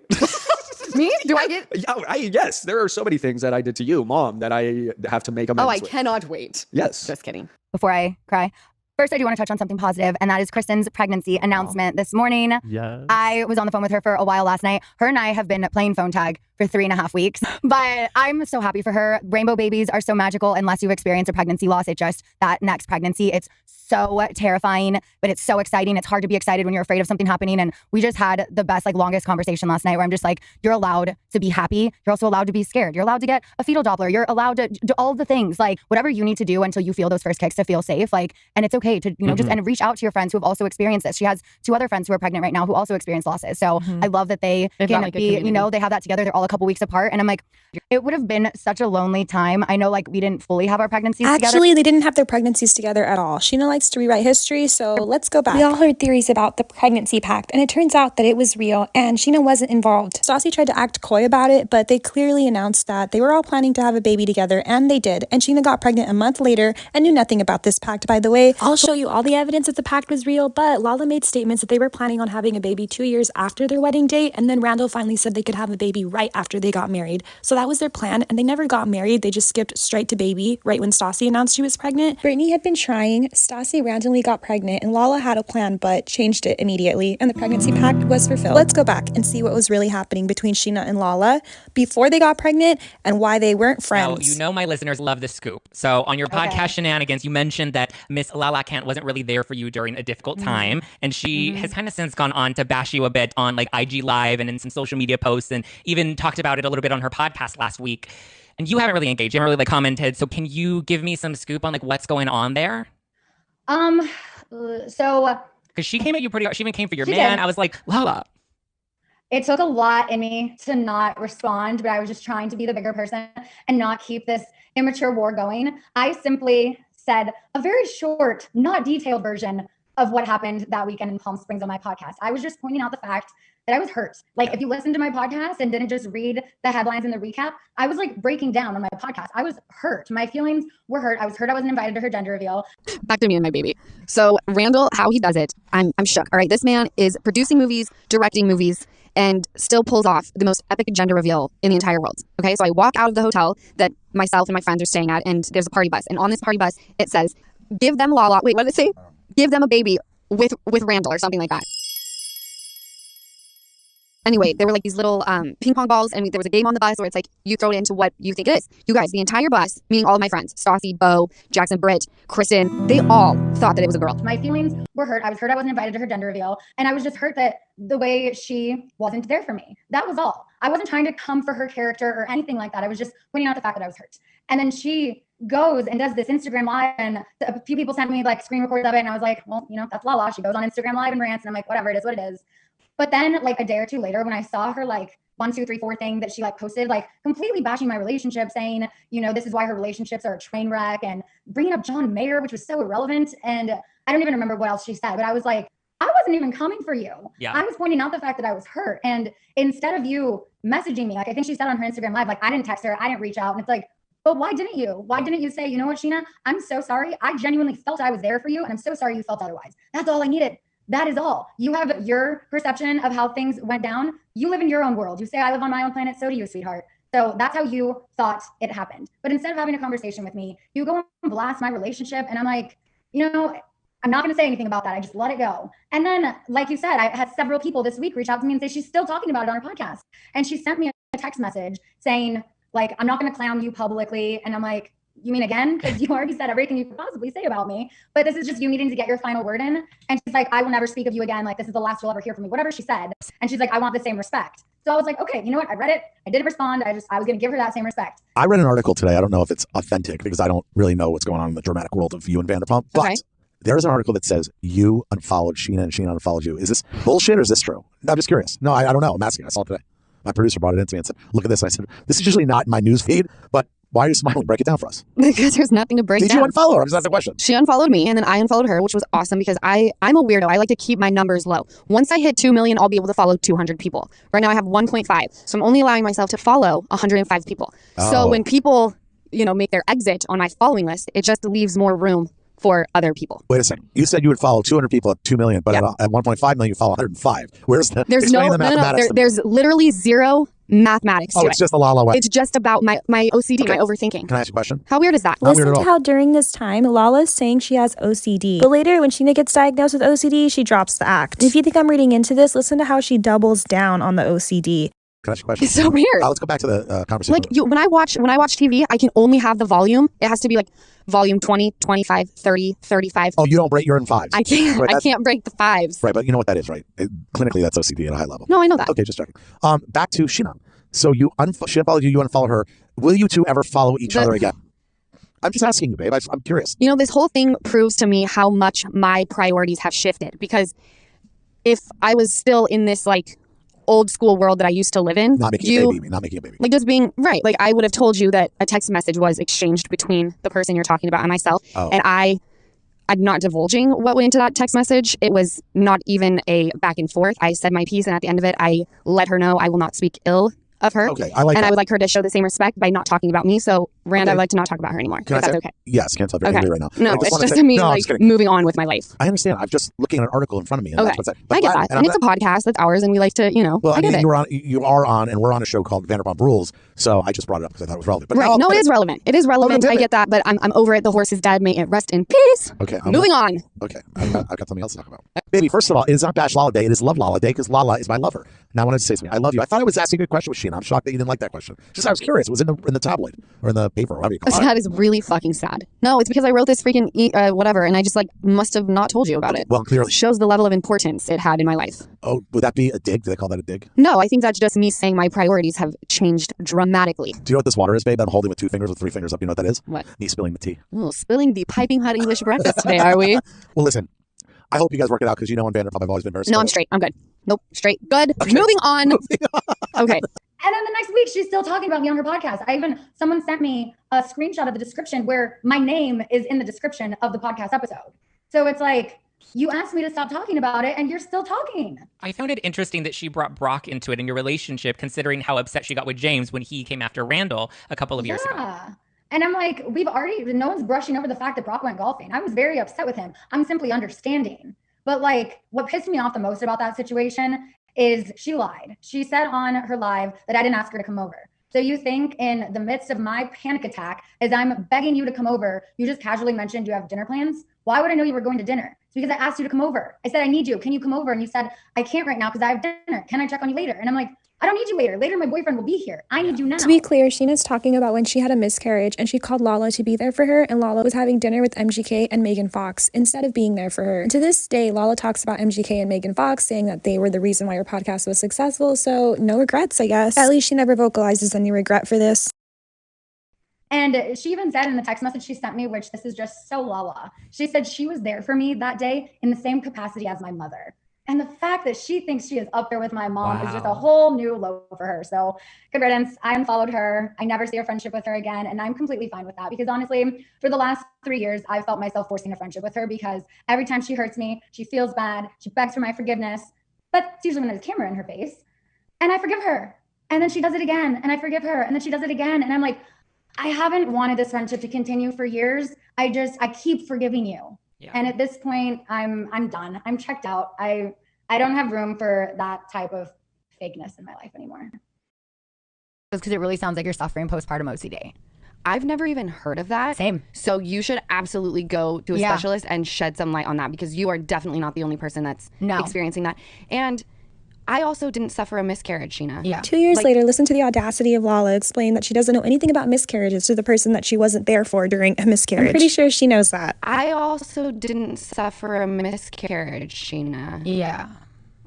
Me? Do I get? Yes, there are so many things that I did to you, Mom, that I have to make amends Oh, I with. cannot wait. Yes. Just kidding. Before I cry, first I do want to touch on something positive, and that is Kristen's pregnancy announcement this morning. Yes. I was on the phone with her for a while last night. Her and I have been playing phone tag for 3.5 weeks, but I'm so happy for her. Rainbow babies are so magical unless you've experienced a pregnancy loss. It just, that next pregnancy, it's so terrifying, but it's so exciting. It's hard to be excited when you're afraid of something happening. And we just had the best, longest conversation last night where I'm just like, you're allowed to be happy. You're also allowed to be scared. You're allowed to get a fetal Doppler. You're allowed to do all the things, whatever you need to do until you feel those first kicks to feel safe. And it's okay to, just, and reach out to your friends who have also experienced this. She has 2 other friends who are pregnant right now who also experienced losses. So I love that they can be, they have that together. They're all a couple weeks apart. And I'm like, it would have been such a lonely time. I know we didn't fully have our pregnancies together. Actually, they didn't have their pregnancies together at all. Sheena likes to rewrite history, so let's go back. We all heard theories about the pregnancy pact, and it turns out that it was real, and Sheena wasn't involved. Stassi tried to act coy about it, but they clearly announced that they were all planning to have a baby together, and they did. And Sheena got pregnant a month later and knew nothing about this pact, by the way. I'll show you all the evidence that the pact was real, but Lala made statements that they were planning on having a baby 2 years after their wedding date, and then Randall finally said they could have a baby right after they got married. So that was their plan, and they never got married. They just skipped straight to baby right when Stassi announced she was pregnant. Brittany had been trying. Stassi randomly got pregnant, and Lala had a plan but changed it immediately, and the pregnancy pact was fulfilled. Let's go back and see what was really happening between Sheena and Lala before they got pregnant and why they weren't friends. Now, my listeners love the scoop. So on your podcast Shenanigans, you mentioned that Miss Lala Kent wasn't really there for you during a difficult time, and she has kind of since gone on to bash you a bit on IG Live and in some social media posts, and even talked about it a little bit on her podcast last week. And you haven't really engaged, you haven't really commented. So can you give me some scoop on what's going on there? So because she came at you pretty hard. She even came for your She man. did. I was like, Lala. it took a lot in me to not respond, but I was just trying to be the bigger person and not keep this immature war going. I simply said a very short, not detailed version of what happened that weekend in Palm Springs on my podcast. I was just pointing out the fact that I was hurt. If you listened to my podcast and didn't just read the headlines and the recap, I was breaking down on my podcast. I was hurt. My feelings were hurt. I was hurt I wasn't invited to her gender reveal. Back to me and my baby. So Randall, how he does it, I'm shook. All right, this man is producing movies, directing movies, and still pulls off the most epic gender reveal in the entire world. Okay, so I walk out of the hotel that myself and my friends are staying at, and there's a party bus. And on this party bus, it says, give them Lala. Wait, what did it say? Give them a baby with Randall or something like that. Anyway, there were like these little ping pong balls, and there was a game on the bus where it's like you throw it into what you think it is. You guys, the entire bus, meaning all of my friends, Stassi, Bo, Jackson, Britt, Kristen, they all thought that it was a girl. My feelings were hurt. I was hurt I wasn't invited to her gender reveal, and I was just hurt that the way she wasn't there for me. That was all. I wasn't trying to come for her character or anything like that. I was just pointing out the fact that I was hurt. And then she goes and does this Instagram live, and a few people sent me like screen recordings of it, and I was like, well, you know, that's Lala. She goes on Instagram live and rants, and I'm like, whatever, it is what it is. But then like a day or two later, when I saw her like 1, 2, 3, 4 thing that she like posted, like completely bashing my relationship, saying, you know, this is why her relationships are a train wreck, and bringing up John Mayer, which was so irrelevant. And I don't even remember what else she said, but I was like, I wasn't even coming for you. Yeah. I was pointing out the fact that I was hurt. And instead of you messaging me, like I think she said on her Instagram live, like I didn't text her, I didn't reach out. And it's like, but why didn't you? Why didn't you say, you know what, Sheena, I'm so sorry. I genuinely felt I was there for you, and I'm so sorry you felt otherwise. That's all I needed. That is all. You have your perception of how things went down. You live in your own world. You say, I live on my own planet. So do you, sweetheart. So that's how you thought it happened. But instead of having a conversation with me, you go and blast my relationship. And I'm like, you know, I'm not going to say anything about that. I just let it go. And then, like you said, I had several people this week reach out to me and say she's still talking about it on her podcast. And she sent me a text message saying, like, I'm not going to clown you publicly. And I'm like, you mean again? Because you already said everything you could possibly say about me. But this is just you needing to get your final word in. And she's like, I will never speak of you again. Like, this is the last you'll ever hear from me. Whatever she said. And she's like, I want the same respect. So I was like, okay, you know what? I read it. I didn't respond. I was going to give her that same respect. I read an article today. I don't know if it's authentic because I don't really know what's going on in the dramatic world of you and Vanderpump. But there's an article that says you unfollowed Sheena and Sheena unfollowed you. Is this bullshit or is this true? I'm just curious. No, I don't know. I'm asking. I saw it today. My producer brought it into me and said, look at this. I said, this is usually not in my news feed, but why are you smiling? Break it down for us. Because there's nothing to break down. Did you unfollow her? Because that's the question. She unfollowed me, and then I unfollowed her, which was awesome because I'm a weirdo. I like to keep my numbers low. Once I hit 2 million, I'll be able to follow 200 people. Right now I have 1.5. So I'm only allowing myself to follow 105 people. Oh. So when people, you know, make their exit on my following list, it just leaves more room for other people. Wait a second. You said you would follow 200 people at 2 million, but at 1.5 million, you follow 105. Where's the There's no mathematics? there's literally zero mathematics to it. It's just the Lala way. It's just about my OCD, my overthinking. Can I ask you a question? How weird is that? Listen to how during this time, Lala's saying she has OCD. But later, when Sheena gets diagnosed with OCD, she drops the act. If you think I'm reading into this, listen to how she doubles down on the OCD. Can I ask you a question? It's so weird. Let's go back to the conversation. Like when I watch TV, I can only have the volume. It has to be like volume 20, 25, 30, 35. Oh, you don't break, you're in fives. I can't. Right, I can't break the fives. Right, but you know what that is, right? Clinically, that's OCD at a high level. No, I know that. Okay, just checking. Back to Sheena. So she unfollowed you, you unfollowed her. Will you two ever follow each other again? I'm just asking you, babe. I'm curious. You know, this whole thing proves to me how much my priorities have shifted. Because if I was still in this like old school world that I used to live in, not making a baby. Like just being right. Like I would have told you that a text message was exchanged between the person you're talking about and myself. Oh. And I'm not divulging what went into that text message. It was not even a back and forth. I said my piece, and at the end of it, I let her know I will not speak ill of her. Okay, I like and that. I would like her to show the same respect by not talking about me. So, Rand, I'd like to not talk about her anymore. If that's okay. Yes, can't tell if you're angry right now. No, it's just me like moving on with my life. I understand. I'm just looking at an article in front of me. And Okay, that's what's I get that. And it's a podcast that's ours, and we like to, you know, Well, I get it. you are on, and we're on a show called Vanderpump Rules. So I just brought it up because I thought it was relevant. But Right. No, it is relevant. It is relevant. I get that, but I'm over it. The horse is dead. May it rest in peace. Okay. Moving on. Okay. I've got something else to talk about. Baby, first of all, it is not Bash Lala Day. It is Love Lala Day because Lala is my lover. Now I wanted to say something. I love you. I thought I was asking a good question with Sheena. I'm shocked that you didn't like that question. Just I was curious. It was in the tabloid or in the paper or whatever you call it. That is really fucking sad. No, it's because I wrote this freaking whatever, and I just like must have not told you about it. Well, clearly. Shows the level of importance it had in my life. Oh, would that be a dig? Do they call that a dig? No, I think that's just me saying my priorities have changed dramatically. Do you know what this water is, babe? I'm holding with 2 fingers with 3 fingers up. You know what that is? What? Me spilling the tea. Oh, spilling the piping hot English breakfast today, are we? Well, listen. I hope you guys work it out because you know on Vanderpump I've always been very No, I'm straight. I'm good. Nope, straight. Good. Okay. Moving on. Okay. And then the next week, she's still talking about me on her podcast. Someone sent me a screenshot of the description where my name is in the description of the podcast episode. So it's like, you asked me to stop talking about it and you're still talking. I found it interesting that she brought Brock into it in your relationship, considering how upset she got with James when he came after Randall a couple of years ago. And I'm like, no one's brushing over the fact that Brock went golfing. I was very upset with him. I'm simply understanding. But like, what pissed me off the most about that situation is she lied. She said on her live that I didn't ask her to come over. So you think in the midst of my panic attack, as I'm begging you to come over, you just casually mentioned you have dinner plans? Why would I know you were going to dinner? It's because I asked you to come over. I said, I need you. Can you come over? And you said, I can't right now because I have dinner. Can I check on you later? And I'm like, I don't need you later. Later, my boyfriend will be here. I need you now. To be clear, Sheena's talking about when she had a miscarriage and she called Lala to be there for her, and Lala was having dinner with MGK and Megan Fox instead of being there for her. And to this day, Lala talks about MGK and Megan Fox, saying that they were the reason why her podcast was successful, so no regrets, I guess. At least she never vocalizes any regret for this. And she even said in the text message she sent me, which this is just so Lala, she said she was there for me that day in the same capacity as my mother. And the fact that she thinks she is up there with my mom is just a whole new low for her. So good riddance. I unfollowed her. I never see a friendship with her again. And I'm completely fine with that because honestly, for the last 3 years, I felt myself forcing a friendship with her because every time she hurts me, she feels bad. She begs for my forgiveness, but it's usually when there's a camera in her face. And I forgive her. And then she does it again. And I forgive her. And then she does it again. And I'm like, I haven't wanted this friendship to continue for years. I keep forgiving you. Yeah. And at this point, I'm done. I'm checked out. I don't have room for that type of fakeness in my life anymore. Because it really sounds like you're suffering postpartum OCD. I've never even heard of that. Same. So you should absolutely go to a specialist and shed some light on that because you are definitely not the only person that's experiencing that. And I also didn't suffer a miscarriage, Sheena. Yeah. 2 years later, listen to the audacity of Lala explain that she doesn't know anything about miscarriages to the person that she wasn't there for during a miscarriage. I'm pretty sure she knows that. I also didn't suffer a miscarriage, Sheena. Yeah.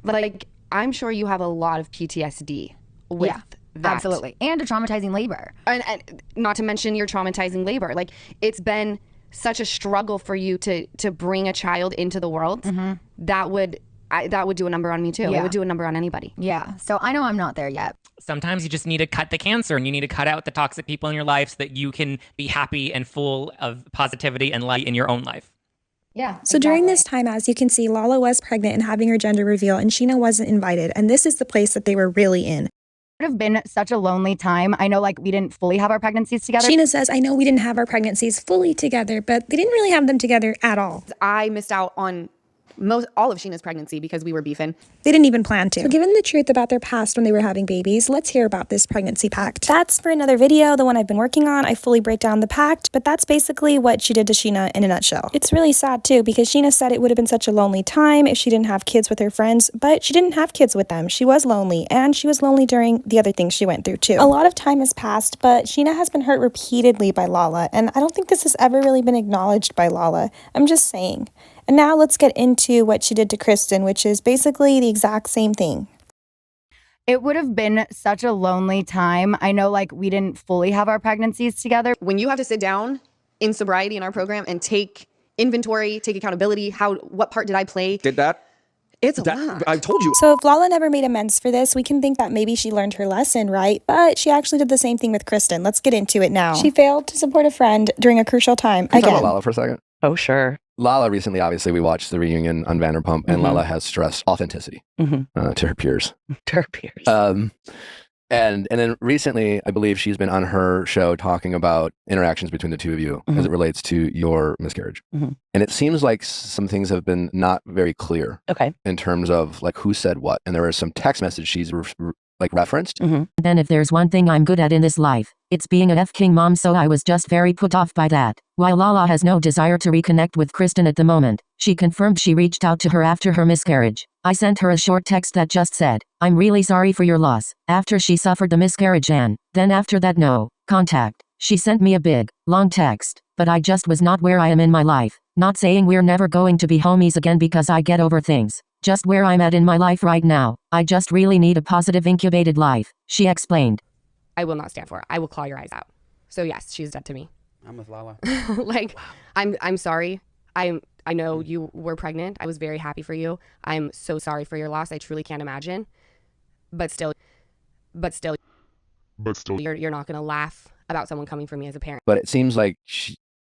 Like, I'm sure you have a lot of PTSD with that. Absolutely. And a traumatizing labor. And not to mention your traumatizing labor. Like, it's been such a struggle for you to bring a child into the world. That would do a number on me too. It would do a number on anybody. Yeah. So I know I'm not there yet. Sometimes you just need to cut the cancer and you need to cut out the toxic people in your life so that you can be happy and full of positivity and light in your own life. Yeah. So during this time, as you can see, Lala was pregnant and having her gender reveal, and Sheena wasn't invited. And this is the place that they were really in. It would have been such a lonely time. I know we didn't fully have our pregnancies together. Sheena says, I know we didn't have our pregnancies fully together, but they didn't really have them together at all. I missed out on all of Sheena's pregnancy because we were beefing. They didn't even plan to. So given the truth about their past when they were having babies, let's hear about this pregnancy pact. That's for another video, the one I've been working on. I fully break down the pact, but that's basically what she did to Sheena in a nutshell. It's really sad too, because Sheena said it would have been such a lonely time if she didn't have kids with her friends, but she didn't have kids with them. She was lonely, and she was lonely during the other things she went through too. A lot of time has passed, but Sheena has been hurt repeatedly by Lala, and I don't think this has ever really been acknowledged by Lala. I'm just saying. And now let's get into what she did to Kristen, which is basically the exact same thing. It would have been such a lonely time. I know we didn't fully have our pregnancies together. When you have to sit down in sobriety in our program and take inventory, take accountability, what part did I play? Did that? It's a lot. I told you. So if Lala never made amends for this, we can think that maybe she learned her lesson, right? But she actually did the same thing with Kristen. Let's get into it now. She failed to support a friend during a crucial time. Can we talk about Lala for a second? Oh, sure. Lala recently, obviously, we watched the reunion on Vanderpump, and Lala has stressed authenticity to her peers. To her peers. And then recently, I believe she's been on her show talking about interactions between the two of you as it relates to your miscarriage. And it seems like some things have been not very clear in terms of who said what. And there was some text message she's referenced. Then if there's one thing I'm good at in this life, it's being a F-king mom, so I was just very put off by that. While Lala has no desire to reconnect with Kristen at the moment, she confirmed she reached out to her after her miscarriage. I sent her a short text that just said, I'm really sorry for your loss, after she suffered the miscarriage, and then after that, no contact. She sent me a big, long text, but I just was not where I am in my life. Not saying we're never going to be homies again because I get over things. Just where I'm at in my life right now. I just really need a positive incubated life, she explained. I will not stand for it. I will claw your eyes out. So yes, she's dead to me. I'm with Lala. I'm sorry. I know you were pregnant. I was very happy for you. I'm so sorry for your loss. I truly can't imagine. But still, you're not going to laugh about someone coming for me as a parent. But it seems like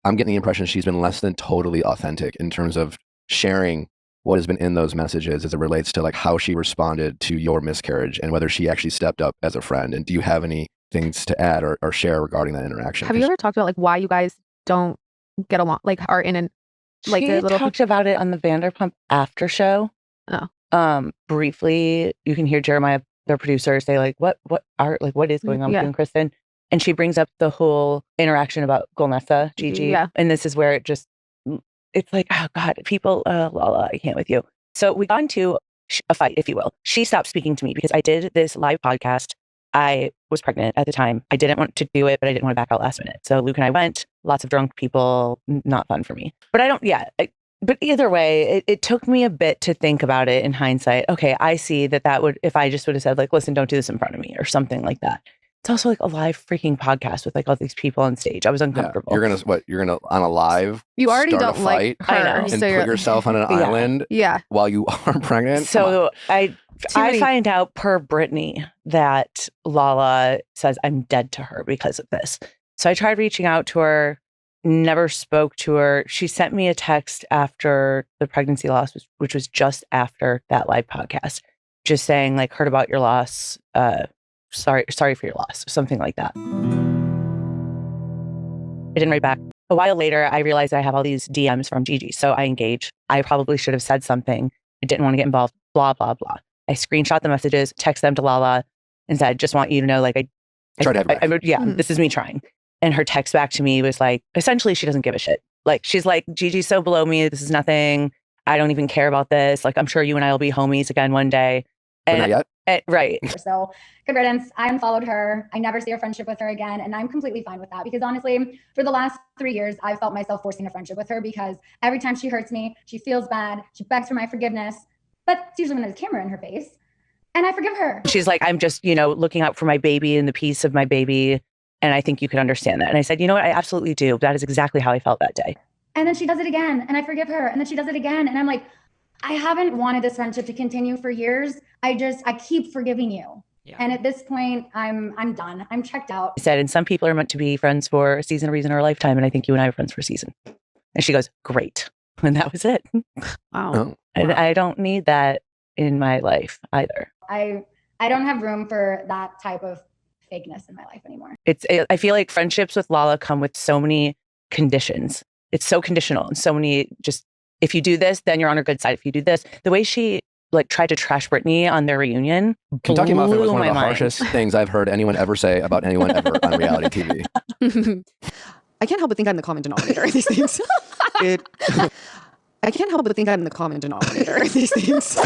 I'm getting the impression she's been less than totally authentic in terms of sharing what has been in those messages as it relates to how she responded to your miscarriage and whether she actually stepped up as a friend. And do you have any things to add or share regarding that interaction? Have you ever talked about why you guys don't get along, are in an She talked about it on the Vanderpump after show. Oh. Briefly, you can hear Jeremiah their producers say like, what is going on with you and Kristen? And she brings up the whole interaction about Golnessa, Gigi. Yeah. And this is where it's like, oh God, people, Lala, I can't with you. So we got into a fight, if you will. She stopped speaking to me because I did this live podcast. I was pregnant at the time. I didn't want to do it, but I didn't want to back out last minute. So Luke and I went, lots of drunk people, not fun for me. But but either way, it took me a bit to think about it in hindsight. Okay, I see that would, if I just would have said like, listen, don't do this in front of me or something like that. It's also like a live freaking podcast with like all these people on stage. I was uncomfortable. Yeah. You're gonna on a live. You already start don't a like fight her, and so put you're- yourself on an island. Yeah. While you are pregnant. So I find out per Brittany that Lala says I'm dead to her because of this. So I tried reaching out to her, never spoke to her. She sent me a text after the pregnancy loss, which was just after that live podcast, just saying like, heard about your loss. Sorry for your loss, something like that. I didn't write back. A while later, I realized I have all these DMs from Gigi. So I engage. I probably should have said something. I didn't want to get involved, blah, blah, blah. I screenshot the messages, text them to Lala and said, just want you to know, like, this is me trying. And her text back to me was like, essentially, she doesn't give a shit. Like, she's like, Gigi's so below me. This is nothing. I don't even care about this. Like, I'm sure you and I will be homies again one day. But not yet. Right. So good riddance. I unfollowed her. I never see a friendship with her again. And I'm completely fine with that because honestly, for the last 3 years, I felt myself forcing a friendship with her because every time she hurts me, she feels bad. She begs for my forgiveness. But it's usually when there's a camera in her face. And I forgive her. She's like, I'm just, looking out for my baby and the peace of my baby. And I think you could understand that. And I said, you know what? I absolutely do. That is exactly how I felt that day. And then she does it again. And I forgive her. And then she does it again. And I'm like, I haven't wanted this friendship to continue for years. I keep forgiving you. Yeah. And at this point, I'm done. I'm checked out. I said, and some people are meant to be friends for a season, a reason, or a lifetime. And I think you and I are friends for a season. And she goes, great. And that was it. Wow. Oh. And I don't need that in my life either. I don't have room for that type of fakeness in my life anymore. I feel like friendships with Lala come with so many conditions. It's so conditional and so many just, if you do this, then you're on her good side. If you do this, the way she tried to trash Brittany on their reunion. Kentucky Muffin was one of the mind. harshest things I've heard anyone ever say about anyone ever on reality TV. I can't help but think I'm the common denominator of these things. I can't help but think I'm the common denominator of these things.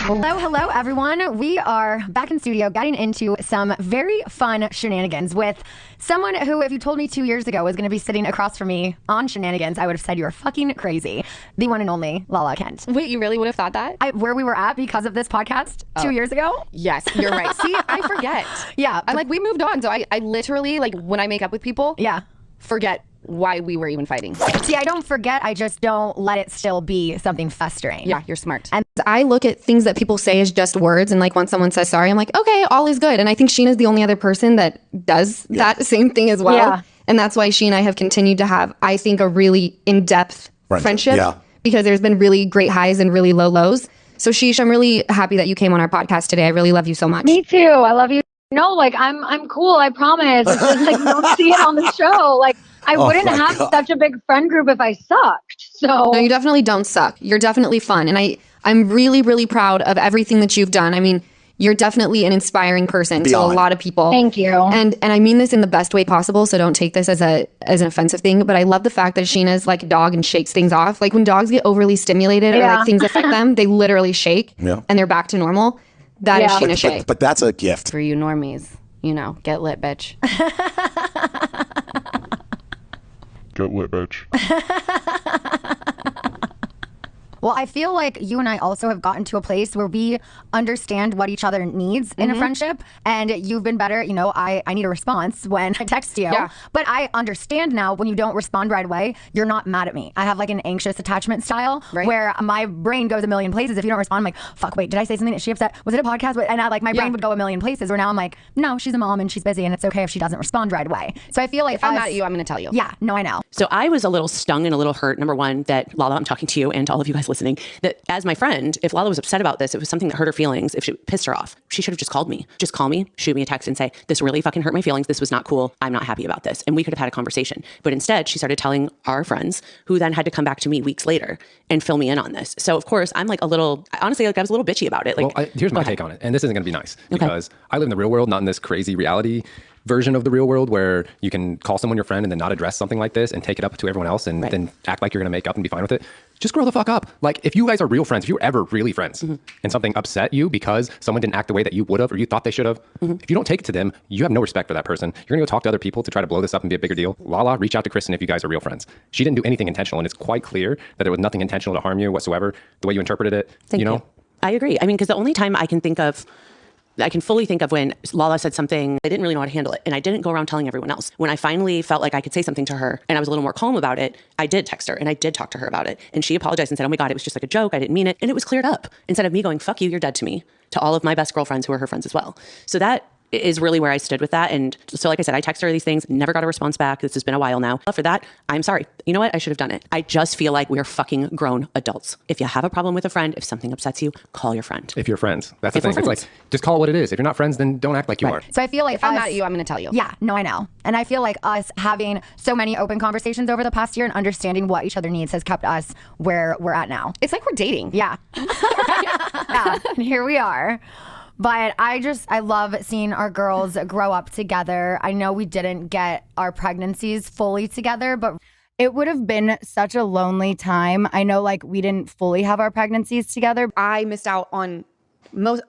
Hello, everyone. We are back in studio getting into some very fun shenanigans with someone who, if you told me 2 years ago was going to be sitting across from me on shenanigans, I would have said you were fucking crazy. The one and only Lala Kent. Wait, you really would have thought that? Where we were at because of this podcast 2 years ago? Yes, you're right. See, I forget. Yeah. I'm like, we moved on. So I literally, when I make up with people, forget why we were even fighting. See, I don't forget. I just don't let it still be something festering. Yeah, you're smart. And I look at things that people say as just words. And when someone says sorry, I'm like, okay, all is good. And I think Sheena's the only other person that does that same thing as well. Yeah. And that's why she and I have continued to have, I think, a really in-depth friendship. Yeah. Because there's been really great highs and really low lows. So Sheesh, I'm really happy that you came on our podcast today. I really love you so much. Me too. I love you. No, I'm cool. I promise. It's just you don't see it on the show. I wouldn't have such a big friend group if I sucked. So no, you definitely don't suck. You're definitely fun. And I'm really, really proud of everything that you've done. I mean, you're definitely an inspiring person to a lot of people. Thank you. And I mean this in the best way possible. So don't take this as an offensive thing. But I love the fact that Sheena's like a dog and shakes things off. When dogs get overly stimulated or things affect them, they literally shake and they're back to normal. That is Sheena Shea. But that's a gift. For you normies, get lit, bitch. Get lit, bitch. Well, I feel like you and I also have gotten to a place where we understand what each other needs in a friendship. And you've been better. I need a response when I text you. Yeah. But I understand now when you don't respond right away, you're not mad at me. I have an anxious attachment style where my brain goes a million places. If you don't respond, I'm like, fuck, wait, did I say something? Is she upset? Was it a podcast? And my brain would go a million places where now I'm like, no, she's a mom and she's busy and it's okay if she doesn't respond right away. So I feel like if I'm mad at you, I'm going to tell you. Yeah, no, I know. So I was a little stung and a little hurt. Number one, that Lala, I'm talking to you and to all of you guys listening. listening, that as my friend, if Lala was upset about this, it was something that hurt her feelings, if she pissed her off, she should have just called me. Just call me, shoot me a text and say, this really fucking hurt my feelings. This was not cool. I'm not happy about this. And we could have had a conversation. But instead, she started telling our friends, who then had to come back to me weeks later and fill me in on this. So of course, I'm like honestly, like I was a little bitchy about it. Like, here's my take on it. And this isn't going to be nice because I live in the real world, not in this crazy reality version of the real world where you can call someone your friend and then not address something like this and take it up to everyone else and then act like you're going to make up and be fine with it. Just grow the fuck up. Like, if you guys are real friends, if you're ever really friends and something upset you because someone didn't act the way that you would have or you thought they should have, if you don't take it to them, you have no respect for that person. You're going to go talk to other people to try to blow this up and be a bigger deal. Lala, reach out to Kristen if you guys are real friends. She didn't do anything intentional, and it's quite clear that there was nothing intentional to harm you whatsoever, the way you interpreted it. Thank you. I agree. I mean, because the only time I can fully think of when Lala said something, I didn't really know how to handle it. And I didn't go around telling everyone else. When I finally felt like I could say something to her and I was a little more calm about it, I did text her and I did talk to her about it. And she apologized and said, oh my God, it was just like a joke. I didn't mean it. And it was cleared up instead of me going, fuck you, you're dead to me, to all of my best girlfriends who are her friends as well. So that is really where I stood with that. And so like I said, I texted her these things, never got a response back. This has been a while now. For that, I'm sorry. You know what? I should have done it. I just feel like we're fucking grown adults. If you have a problem with a friend, if something upsets you, call your friend. If you're friends. That's the thing. It's like, just call it what it is. If you're not friends, then don't act like you are. So I feel like if I'm mad at you, I'm going to tell you. Yeah, no, I know. And I feel like us having so many open conversations over the past year and understanding what each other needs has kept us where we're at now. It's like we're dating. Yeah. Yeah. And here we are. But I love seeing our girls grow up together. I know we didn't get our pregnancies fully together, but it would have been such a lonely time. I know like we didn't fully have our pregnancies together. I missed out on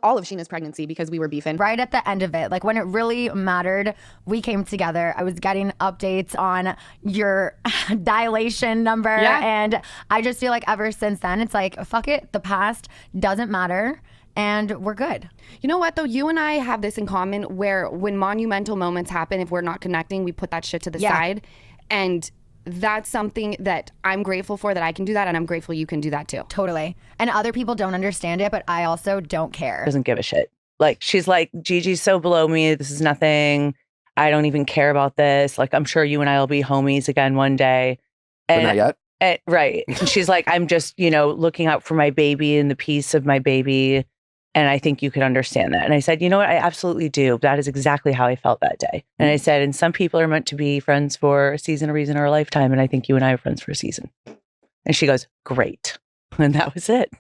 all of Sheena's pregnancy because we were beefing. Right at the end of it, like when it really mattered, we came together. I was getting updates on your dilation number. Yeah. And I just feel like ever since then, it's like, fuck it, the past doesn't matter. And we're good. You know what, though? You and I have this in common where when monumental moments happen, if we're not connecting, we put that shit to the side. And that's something that I'm grateful for, that I can do that. And I'm grateful you can do that too. Totally. And other people don't understand it, but I also don't care. Doesn't give a shit. Like, she's like, Gigi's so below me. This is nothing. I don't even care about this. Like, I'm sure you and I will be homies again one day. But not yet. Right. And she's like, I'm just, looking out for my baby and the peace of my baby. And I think you could understand that. And I said, you know what? I absolutely do. That is exactly how I felt that day. And I said, and some people are meant to be friends for a season, a reason, or a lifetime. And I think you and I are friends for a season. And she goes, great. And that was it.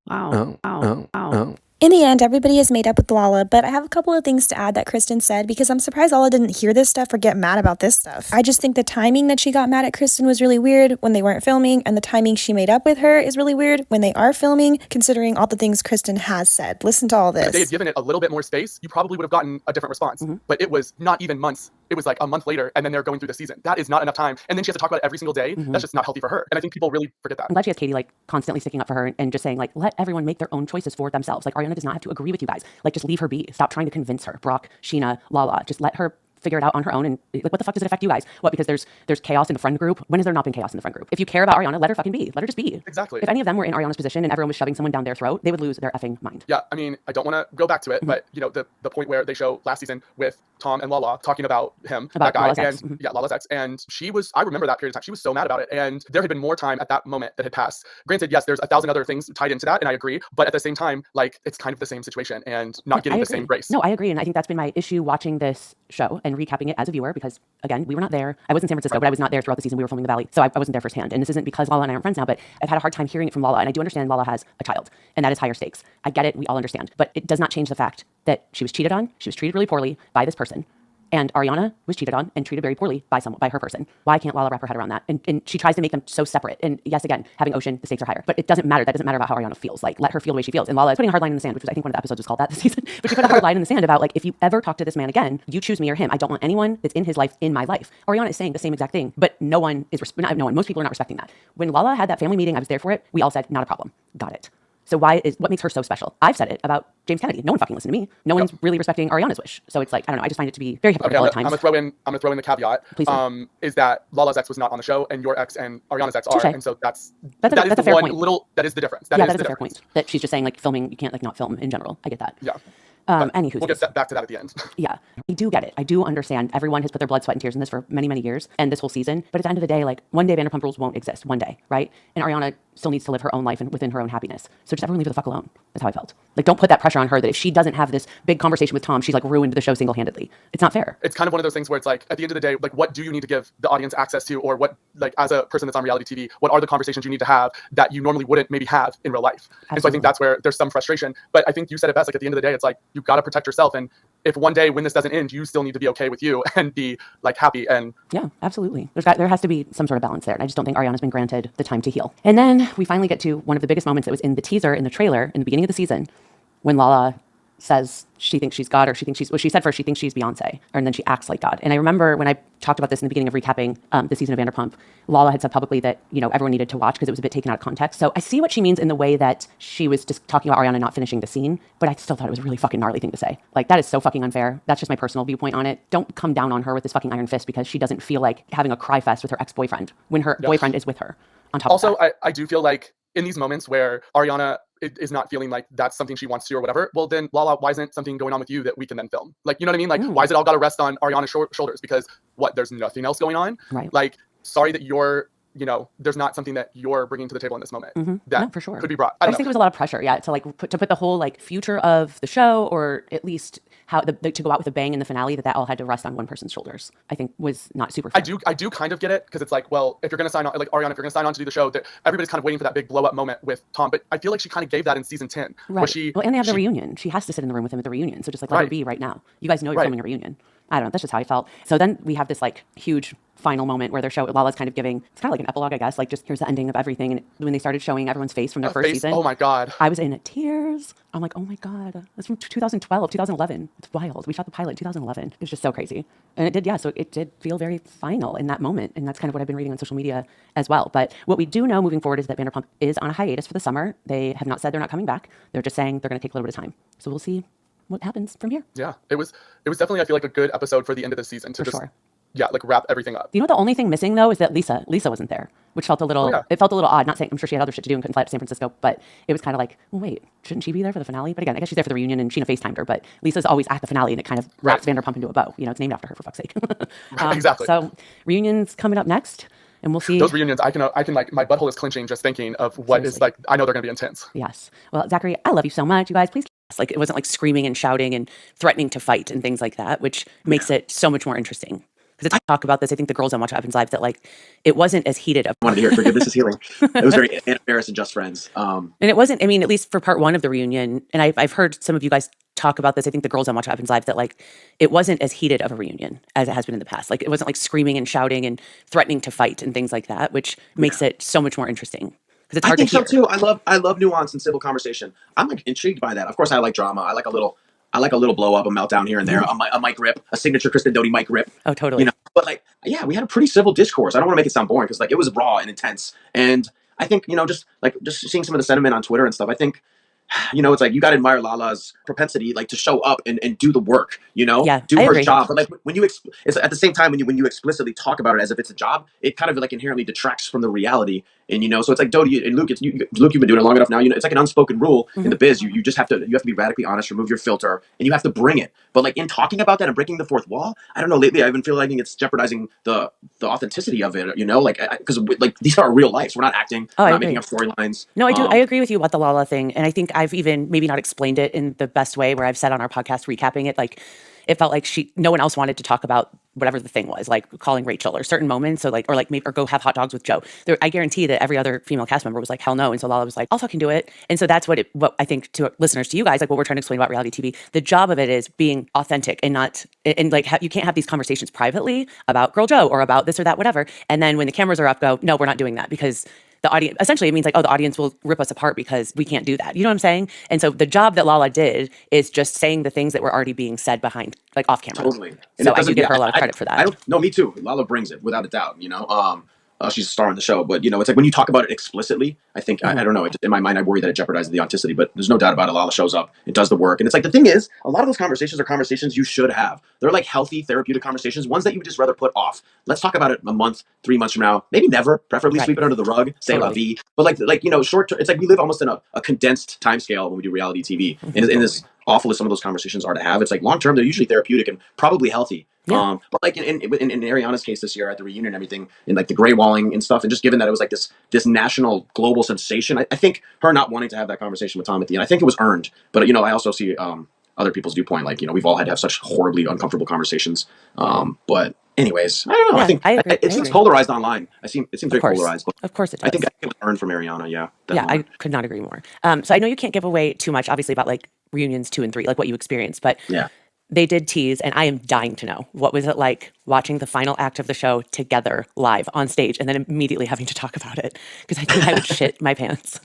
Wow. In the end, everybody is made up with Lala, but I have a couple of things to add that Kristen said because I'm surprised Lala didn't hear this stuff or get mad about this stuff. I just think the timing that she got mad at Kristen was really weird when they weren't filming, and the timing she made up with her is really weird when they are filming, considering all the things Kristen has said. Listen to all this. If they had given it a little bit more space, you probably would have gotten a different response. But it was not even months. It was like a month later, and then they're going through the season. That is not enough time. And then she has to talk about it every single day. That's just not healthy for her. And I think people really forget that. I'm glad she has Katie like constantly sticking up for her and just saying like, let everyone make their own choices for themselves. Like, Ariana does not have to agree with you guys. Like, just leave her be. Stop trying to convince her. Brock, Sheena, Lala. Just let her figure it out on her own. And like, what the fuck does it affect you guys? What, because there's chaos in the friend group? When has there not been chaos in the friend group? If you care about Ariana, let her fucking be. Let her just be. Exactly. If any of them were in Ariana's position and everyone was shoving someone down their throat, they would lose their effing mind. Yeah, I mean, I don't want to go back to it, but the point where they show last season with Tom and Lala talking about him, that guy, Lala's and Lala's ex, and I remember that period of time. She was so mad about it, and there had been more time at that moment that had passed. Granted, yes, there's 1,000 other things tied into that, and I agree, but at the same time, like, it's kind of the same situation and not getting the same grace. No, I agree, and I think that's been my issue watching this show and recapping it as a viewer, because again, we were not there. I was in San Francisco, but I was not there throughout the season. We were filming The Valley, so I wasn't there firsthand. And this isn't because Lala and I aren't friends now, but I've had a hard time hearing it from Lala, and I do understand Lala has a child, and that is higher stakes. I get it. We all understand. But it does not change the fact that she was cheated on. She was treated really poorly by this person. And Ariana was cheated on and treated very poorly by her person. Why can't Lala wrap her head around that? And she tries to make them so separate. And yes, again, having Ocean, the stakes are higher. But it doesn't matter. That doesn't matter about how Ariana feels. Like, let her feel the way she feels. And Lala is putting a hard line in the sand, which was, I think, one of the episodes was called that this season. But she put a hard line in the sand about, like, if you ever talk to this man again, you choose me or him. I don't want anyone that's in his life in my life. Ariana is saying the same exact thing, but most people are not respecting that. When Lala had that family meeting, I was there for it. We all said, not a problem. Got it. So what makes her so special? I've said it about James Kennedy. No one fucking listened to me. No one's really respecting Ariana's wish. So it's like, I don't know. I just find it to be very hypocritical at times. I'm gonna throw in the caveat. Please do. Is that Lala's ex was not on the show and your ex and Ariana's ex are, and so that is a fair point. That is the difference. That is a fair point. That she's just saying, like, filming, you can't, like, not film in general. I get that. Yeah. Anywho, we'll get back to that at the end. Yeah, I do get it. I do understand. Everyone has put their blood, sweat, and tears in this for many, many years, and this whole season. But at the end of the day, like, one day Vanderpump Rules won't exist. One day, right? And Ariana still needs to live her own life and within her own happiness. So just everyone leave her the fuck alone. That's how I felt. Like, don't put that pressure on her that if she doesn't have this big conversation with Tom, she's like ruined the show single-handedly. It's not fair. It's kind of one of those things where it's like, at the end of the day, like, what do you need to give the audience access to, or what, like, as a person that's on reality TV, what are the conversations you need to have that you normally wouldn't maybe have in real life? Absolutely. And so I think that's where there's some frustration. But I think you said it best. Like, at the end of the day, it's like, you've got to protect yourself. And if one day when this doesn't end, you still need to be okay with you and be like happy. And yeah, absolutely. There has to be some sort of balance there. And I just don't think Ariana's been granted the time to heal. And then we finally get to one of the biggest moments that was in the teaser, in the trailer, in the beginning of the season, when Lala says she thinks she's God, or she said first she thinks she's Beyonce, and then she acts like God. And I remember when I talked about this in the beginning of recapping the season of Vanderpump, Lala had said publicly that, you know, everyone needed to watch because it was a bit taken out of context. So I see what she means in the way that she was just talking about Ariana not finishing the scene, but I still thought it was a really fucking gnarly thing to say. Like, that is so fucking unfair. That's just my personal viewpoint on it. Don't come down on her with this fucking iron fist because she doesn't feel like having a cry fest with her ex-boyfriend when her boyfriend is with her on top also, of that. I do feel like in these moments where Ariana is not feeling like that's something she wants to or whatever, well then, Lala, why isn't something going on with you that we can then film? Like, you know what I mean? Like, why is it all got to rest on Ariana's shoulders? Because what, there's nothing else going on? Right. Like, sorry that you're, you know, there's not something that you're bringing to the table in this moment that No, for sure. could be brought. I just think there was a lot of pressure, to like put the whole like future of the show, or at least how to go out with a bang in the finale, that all had to rest on one person's shoulders, I think was not super fair. I do kind of get it, because it's like, well, if you're going to sign on, like Ariana, if you're going to sign on to do the show, everybody's kind of waiting for that big blow up moment with Tom. But I feel like she kind of gave that in season 10. Right. Well, and they have the reunion. She has to sit in the room with him at the reunion. So just like let her be right now. You guys know you're filming a reunion. I don't know. That's just how I felt. So then we have this like huge final moment where Lala's kind of giving, it's kind of like an epilogue, I guess, like just here's the ending of everything. And when they started showing everyone's face from their first season. Oh my God. I was in tears. I'm like, oh my God. That's from 2012, 2011. It's wild. We shot the pilot in 2011. It was just so crazy. And it did, so it did feel very final in that moment. And that's kind of what I've been reading on social media as well. But what we do know moving forward is that Vanderpump is on a hiatus for the summer. They have not said they're not coming back. They're just saying they're going to take a little bit of time. So we'll see what happens from here. Yeah, it was definitely, I feel like, a good episode for the end of the season to like wrap everything up. You know, the only thing missing though is that Lisa wasn't there, which felt a little, it felt a little odd. Not saying, I'm sure she had other shit to do and couldn't fly to San Francisco, but it was kind of like, well, wait, shouldn't she be there for the finale? But again, I guess she's there for the reunion and Sheena FaceTimed her, but Lisa's always at the finale and it kind of wraps Vanderpump into a bow. You know, it's named after her, for fuck's sake. Exactly. So reunions coming up next. And we'll see. Those reunions, I can like, my butthole is clenching just thinking of what is like, I know they're going to be intense. Yes. Well, Zachary, I love you so much. You guys, please. Like, it wasn't like screaming and shouting and threatening to fight and things like that, which makes it so much more interesting. Because I talk about this, I think the girls on Watch What Happens Live, that like, it wasn't as heated. I wanted to hear Forgiveness is Healing. It was very Anna Faris and Just Friends. And it wasn't, I mean, at least for part one of the reunion, and I've heard some of you guys talk about this, I think the girls on Watch What Happens Live, that like, it wasn't as heated of a reunion as it has been in the past. Like, it wasn't like screaming and shouting and threatening to fight and things like that, which makes it so much more interesting. It's hard I think to hear. so too. I love nuance and civil conversation. I'm like intrigued by that. Of course, I like drama. I like a little blow up, a meltdown here and there, a mic rip, a signature Kristen DOUTE mic rip. Oh, totally. You know, but like, yeah, we had a pretty civil discourse. I don't want to make it sound boring because like it was raw and intense. And I think, you know, just seeing some of the sentiment on Twitter and stuff, I think, you know, it's like you got to admire Lala's propensity, like to show up and do the work, you know, do her job. But like when you, it's at the same time when you explicitly talk about it as if it's a job, it kind of like inherently detracts from the reality. And, you know, so it's like, DOUTE and Luke, Luke, you've been doing it long enough now. You know, it's like an unspoken rule in the biz. You just have to be radically honest, remove your filter, and you have to bring it. But like in talking about that and breaking the fourth wall, I don't know, lately I've been feeling like it's jeopardizing the authenticity of it, you know, like, because like these are our real lives. We're not acting, we're not making up storylines. No, I do. I agree with you about the Lala thing. And I think I've even maybe not explained it in the best way, where I've said on our podcast, recapping it, like, it felt like no one else wanted to talk about whatever the thing was, like calling Rachel or certain moments, or go have hot dogs with Joe. I guarantee that every other female cast member was like, hell no. And so Lala was like, I'll fucking do it. And so that's what I think to listeners, to you guys, like what we're trying to explain about reality TV, the job of it is being authentic and not, and like you can't have these conversations privately about Girl Joe or about this or that, whatever. And then when the cameras are up, go, no, we're not doing that, because the audience, essentially it means like, oh, the audience will rip us apart because we can't do that. You know what I'm saying? And so the job that Lala did is just saying the things that were already being said behind, like off camera. Totally. And so I do give her a lot of credit for that. No, me too. Lala brings it without a doubt, you know. She's a star on the show, but you know, it's like when you talk about it explicitly, I think, I don't know, in my mind, I worry that it jeopardizes the authenticity, but there's no doubt about it. Lala shows up, it does the work. And it's like, the thing is, a lot of those conversations are conversations you should have. They're like healthy, therapeutic conversations, ones that you would just rather put off. Let's talk about it a month, 3 months from now, maybe never, preferably sweep it under the rug, say la vie. But like, you know, short term, it's like we live almost in a condensed time scale when we do reality TV. In this awful as some of those conversations are to have, it's like long term they're usually therapeutic and probably healthy. Yeah. But like in Ariana's case this year at the reunion and everything, and like the gray walling and stuff, and just given that it was like this national global sensation, I think her not wanting to have that conversation with Tom at the end, I think it was earned. But I also see other people's viewpoint, like we've all had to have such horribly uncomfortable conversations. But anyways, I don't know. Yeah, I think it seems polarized online. It seems very course. polarized. But of course it does. I think it was earned from Ariana. Yeah. Yeah, I could not agree more. So I know you can't give away too much, obviously, about like reunions 2 and 3, like what you experienced, but yeah. They did tease, and I am dying to know, what was it like watching the final act of the show together live on stage and then immediately having to talk about it? Because I think I would shit my pants.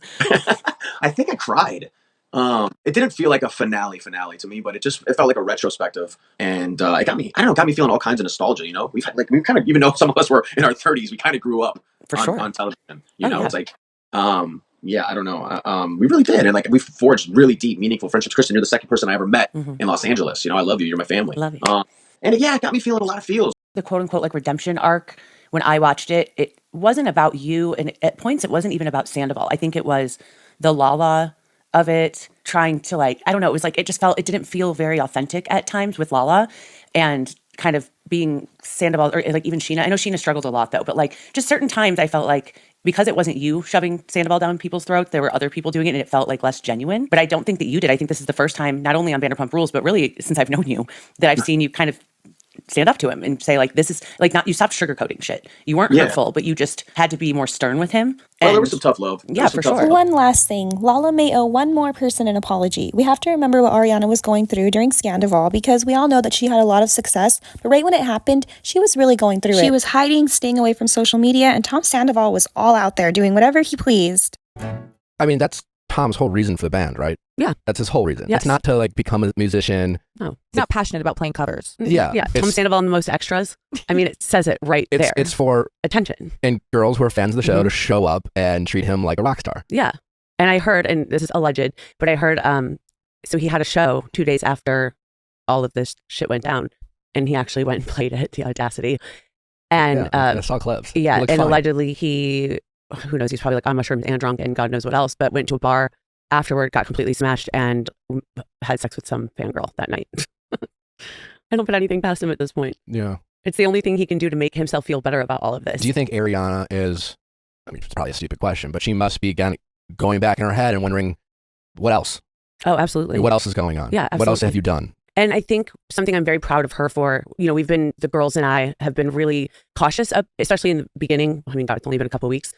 I think I cried. It didn't feel like a finale to me, but it felt like a retrospective, and it got me feeling all kinds of nostalgia. We've had we kind of, even though some of us were in our 30s, we kind of grew up on television. It's like, yeah, I don't know. We really did, and like we forged really deep, meaningful friendships. Kristen, you're the second person I ever met in Los Angeles. I love you. You're my family. Love you. And it got me feeling a lot of feels. The quote unquote like redemption arc, when I watched it, it wasn't about you, and at points it wasn't even about Sandoval. I think it was the Lala of it, trying to like, I don't know, it was like, it didn't feel very authentic at times with Lala, and kind of being Sandoval, or like even Sheena. I know Sheena struggled a lot though, but like just certain times I felt like, because it wasn't you shoving Sandoval down people's throats, there were other people doing it, and it felt like less genuine. But I don't think that you did. I think this is the first time, not only on Vanderpump Rules, but really since I've known you, that I've seen you kind of stand up to him and say like, this is like, not, you stopped sugarcoating shit. You weren't hurtful, but you just had to be more stern with him. Well, there was some tough love. Yeah, for sure. One last thing. Lala may owe one more person an apology. We have to remember what Ariana was going through during Scandival, because we all know that she had a lot of success, but right when it happened, she was really going through it. She was hiding, staying away from social media, and Tom Sandoval was all out there doing whatever he pleased. I mean, that's Tom's whole reason for the band, right? Yeah. That's his whole reason. Yes. It's not to like become a musician. No. He's not passionate about playing covers. Yeah. Yeah. Tom Sandoval and the most extras. I mean, it says it right there. It's for attention. And girls who are fans of the show to show up and treat him like a rock star. Yeah. And I heard, and this is alleged, but I heard, so he had a show 2 days after all of this shit went down, and he actually went and played it, the audacity. And I saw clips. Yeah. And fine. allegedly he, who knows, he's probably like on mushrooms and drunk and God knows what else, but went to a bar afterward, got completely smashed, and had sex with some fangirl that night. I don't put anything past him at this point. Yeah. It's the only thing he can do to make himself feel better about all of this. Do you think Ariana is, I mean, it's probably a stupid question, but she must be going back in her head and wondering, what else? Oh, absolutely. Like, what else is going on? Yeah, absolutely. What else have you done? And I think something I'm very proud of her for, the girls and I have been really cautious of, especially in the beginning. I mean, God, it's only been a couple of weeks,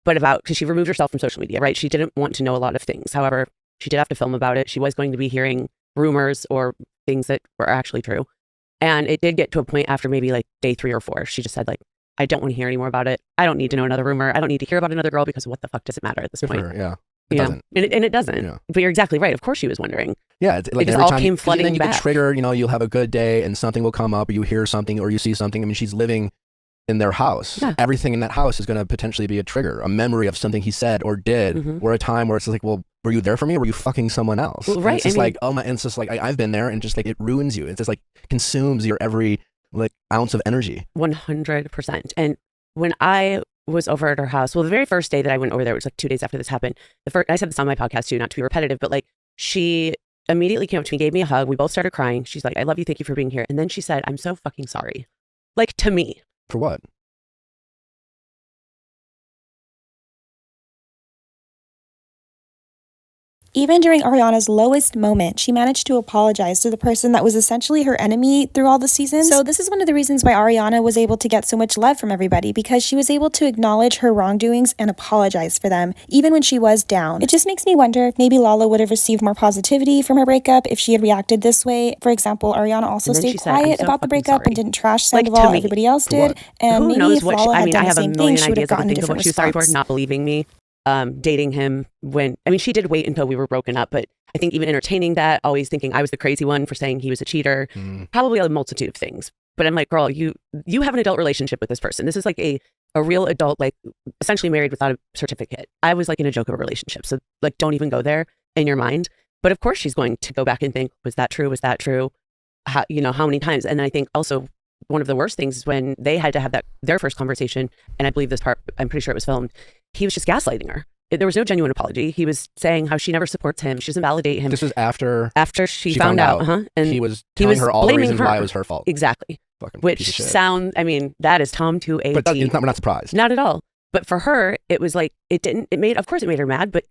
but because she removed herself from social media, right? She didn't want to know a lot of things. However, she did have to film about it. She was going to be hearing rumors or things that were actually true. And it did get to a point after maybe like day 3 or 4. She just said like, I don't want to hear any more about it. I don't need to know another rumor. I don't need to hear about another girl, because what the fuck does it matter at this point? Sure, yeah. It doesn't. And it doesn't. Yeah. But you're exactly right. Of course she was wondering. Yeah. It's like it just every all time came flooding you back. get triggered, you'll have a good day and something will come up, or you hear something or you see something. I mean, she's living in their house. Yeah. Everything in that house is going to potentially be a trigger, a memory of something he said or did, or a time where it's like, well, were you there for me, or were you fucking someone else? Well, right. And it's just like, oh my, and it's just like, I've been there, and just like, it ruins you. It's just like consumes your every like ounce of energy. 100%. And when I was over at her house, well, the very first day that I went over there, it was like 2 days after this happened. I said this on my podcast too, not to be repetitive, but like she immediately came up to me, gave me a hug. We both started crying. She's like, I love you. Thank you for being here. And then she said, I'm so fucking sorry. Like, to me. For what? Even during Ariana's lowest moment, she managed to apologize to the person that was essentially her enemy through all the seasons. So this is one of the reasons why Ariana was able to get so much love from everybody, because she was able to acknowledge her wrongdoings and apologize for them, even when she was down. It just makes me wonder if maybe Lala would have received more positivity from her breakup if she had reacted this way. For example, Ariana also stayed quiet about the breakup and didn't trash Sandoval like everybody else did. And who maybe knows if Lala had done the same thing, she would have gotten a different what she was sorry response. for, not believing me. Dating him when, I mean, she did wait until we were broken up, but I think even entertaining that, always thinking I was the crazy one for saying he was a cheater, probably a multitude of things. But I'm like, girl, you have an adult relationship with this person. This is like a real adult, like essentially married without a certificate. I was like in a joke of a relationship. So like, don't even go there in your mind. But of course she's going to go back and think, was that true? Was that true? How many times? And I think also one of the worst things is when they had to have their first conversation, and I believe this part, I'm pretty sure it was filmed, he was just gaslighting her. there was no genuine apology. He was saying how she never supports him. She doesn't validate him. This was after she found out. And he was telling her all the reasons why it was her fault. Exactly. Fucking Which I mean, that is Tom to a But T. we're not surprised. Not at all. But for her, it was like, of course it made her mad, but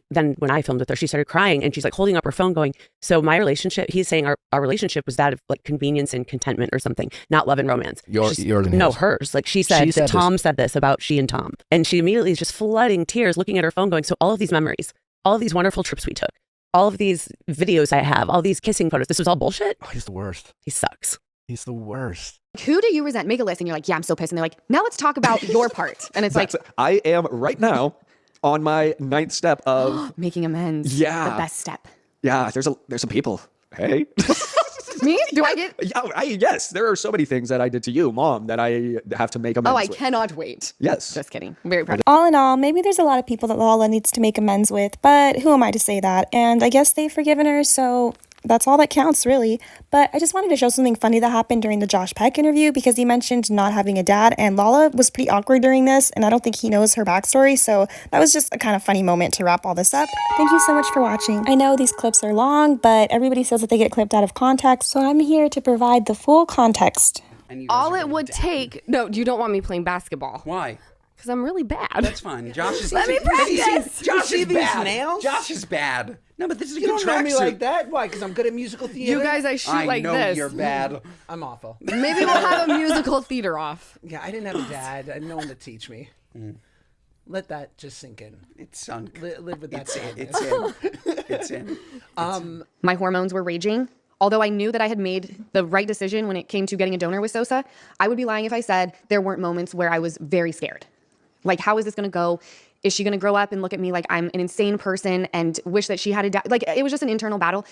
then when I filmed with her, she started crying and she's like holding up her phone going, so my relationship, he's saying our relationship was that of like convenience and contentment or something, not love and romance. Yours and no, his. hers. Like she said Tom said this about she and Tom. And she immediately is just flooding tears looking at her phone going, so all of these memories, all of these wonderful trips we took, all of these videos I have, all these kissing photos, this was all bullshit? Oh, he's the worst. He sucks. He's the worst. Who do you resent? Make a list and you're like, yeah, I'm so pissed. And they're like, now let's talk about your part. And it's like, I am right now on my 9th step of making amends. Yeah. The best step. Yeah, there's some people. Hey. Me? Do I get? Yes, there are so many things that I did to you, Mom, that I have to make amends Oh, I with. cannot wait. Yes. Just kidding. I'm very proud. All in all, maybe there's a lot of people that Lala needs to make amends with, but who am I to say that? And I guess they've forgiven her, so that's all that counts, really. But I just wanted to show something funny that happened during the Josh Peck interview because he mentioned not having a dad, and Lala was pretty awkward during this, and I don't think he knows her backstory, so that was just a kind of funny moment to wrap all this up. Thank you so much for watching. I know these clips are long, but everybody says that they get clipped out of context, so I'm here to provide the full context. All it would take... No, you don't want me playing basketball. Why? Because I'm really bad. That's fine. Josh is... Let me practice! Josh is bad. Nails? Josh is bad. No, but this is a You good don't know me tracksuit. like that? Why? Because I'm good at musical theater? You guys, I shoot like know this. You're bad. I'm awful. Maybe we'll have a musical theater off. Yeah, I didn't have a dad. I had no one to teach me. Let that just sink in. It's sunk. Live with that. It's in. It's in. My hormones were raging. Although I knew that I had made the right decision when it came to getting a donor with Sosa, I would be lying if I said there weren't moments where I was very scared. Like, how is this going to go? Is she going to grow up and look at me like I'm an insane person and wish that she had a dad? Like, it was just an internal battle.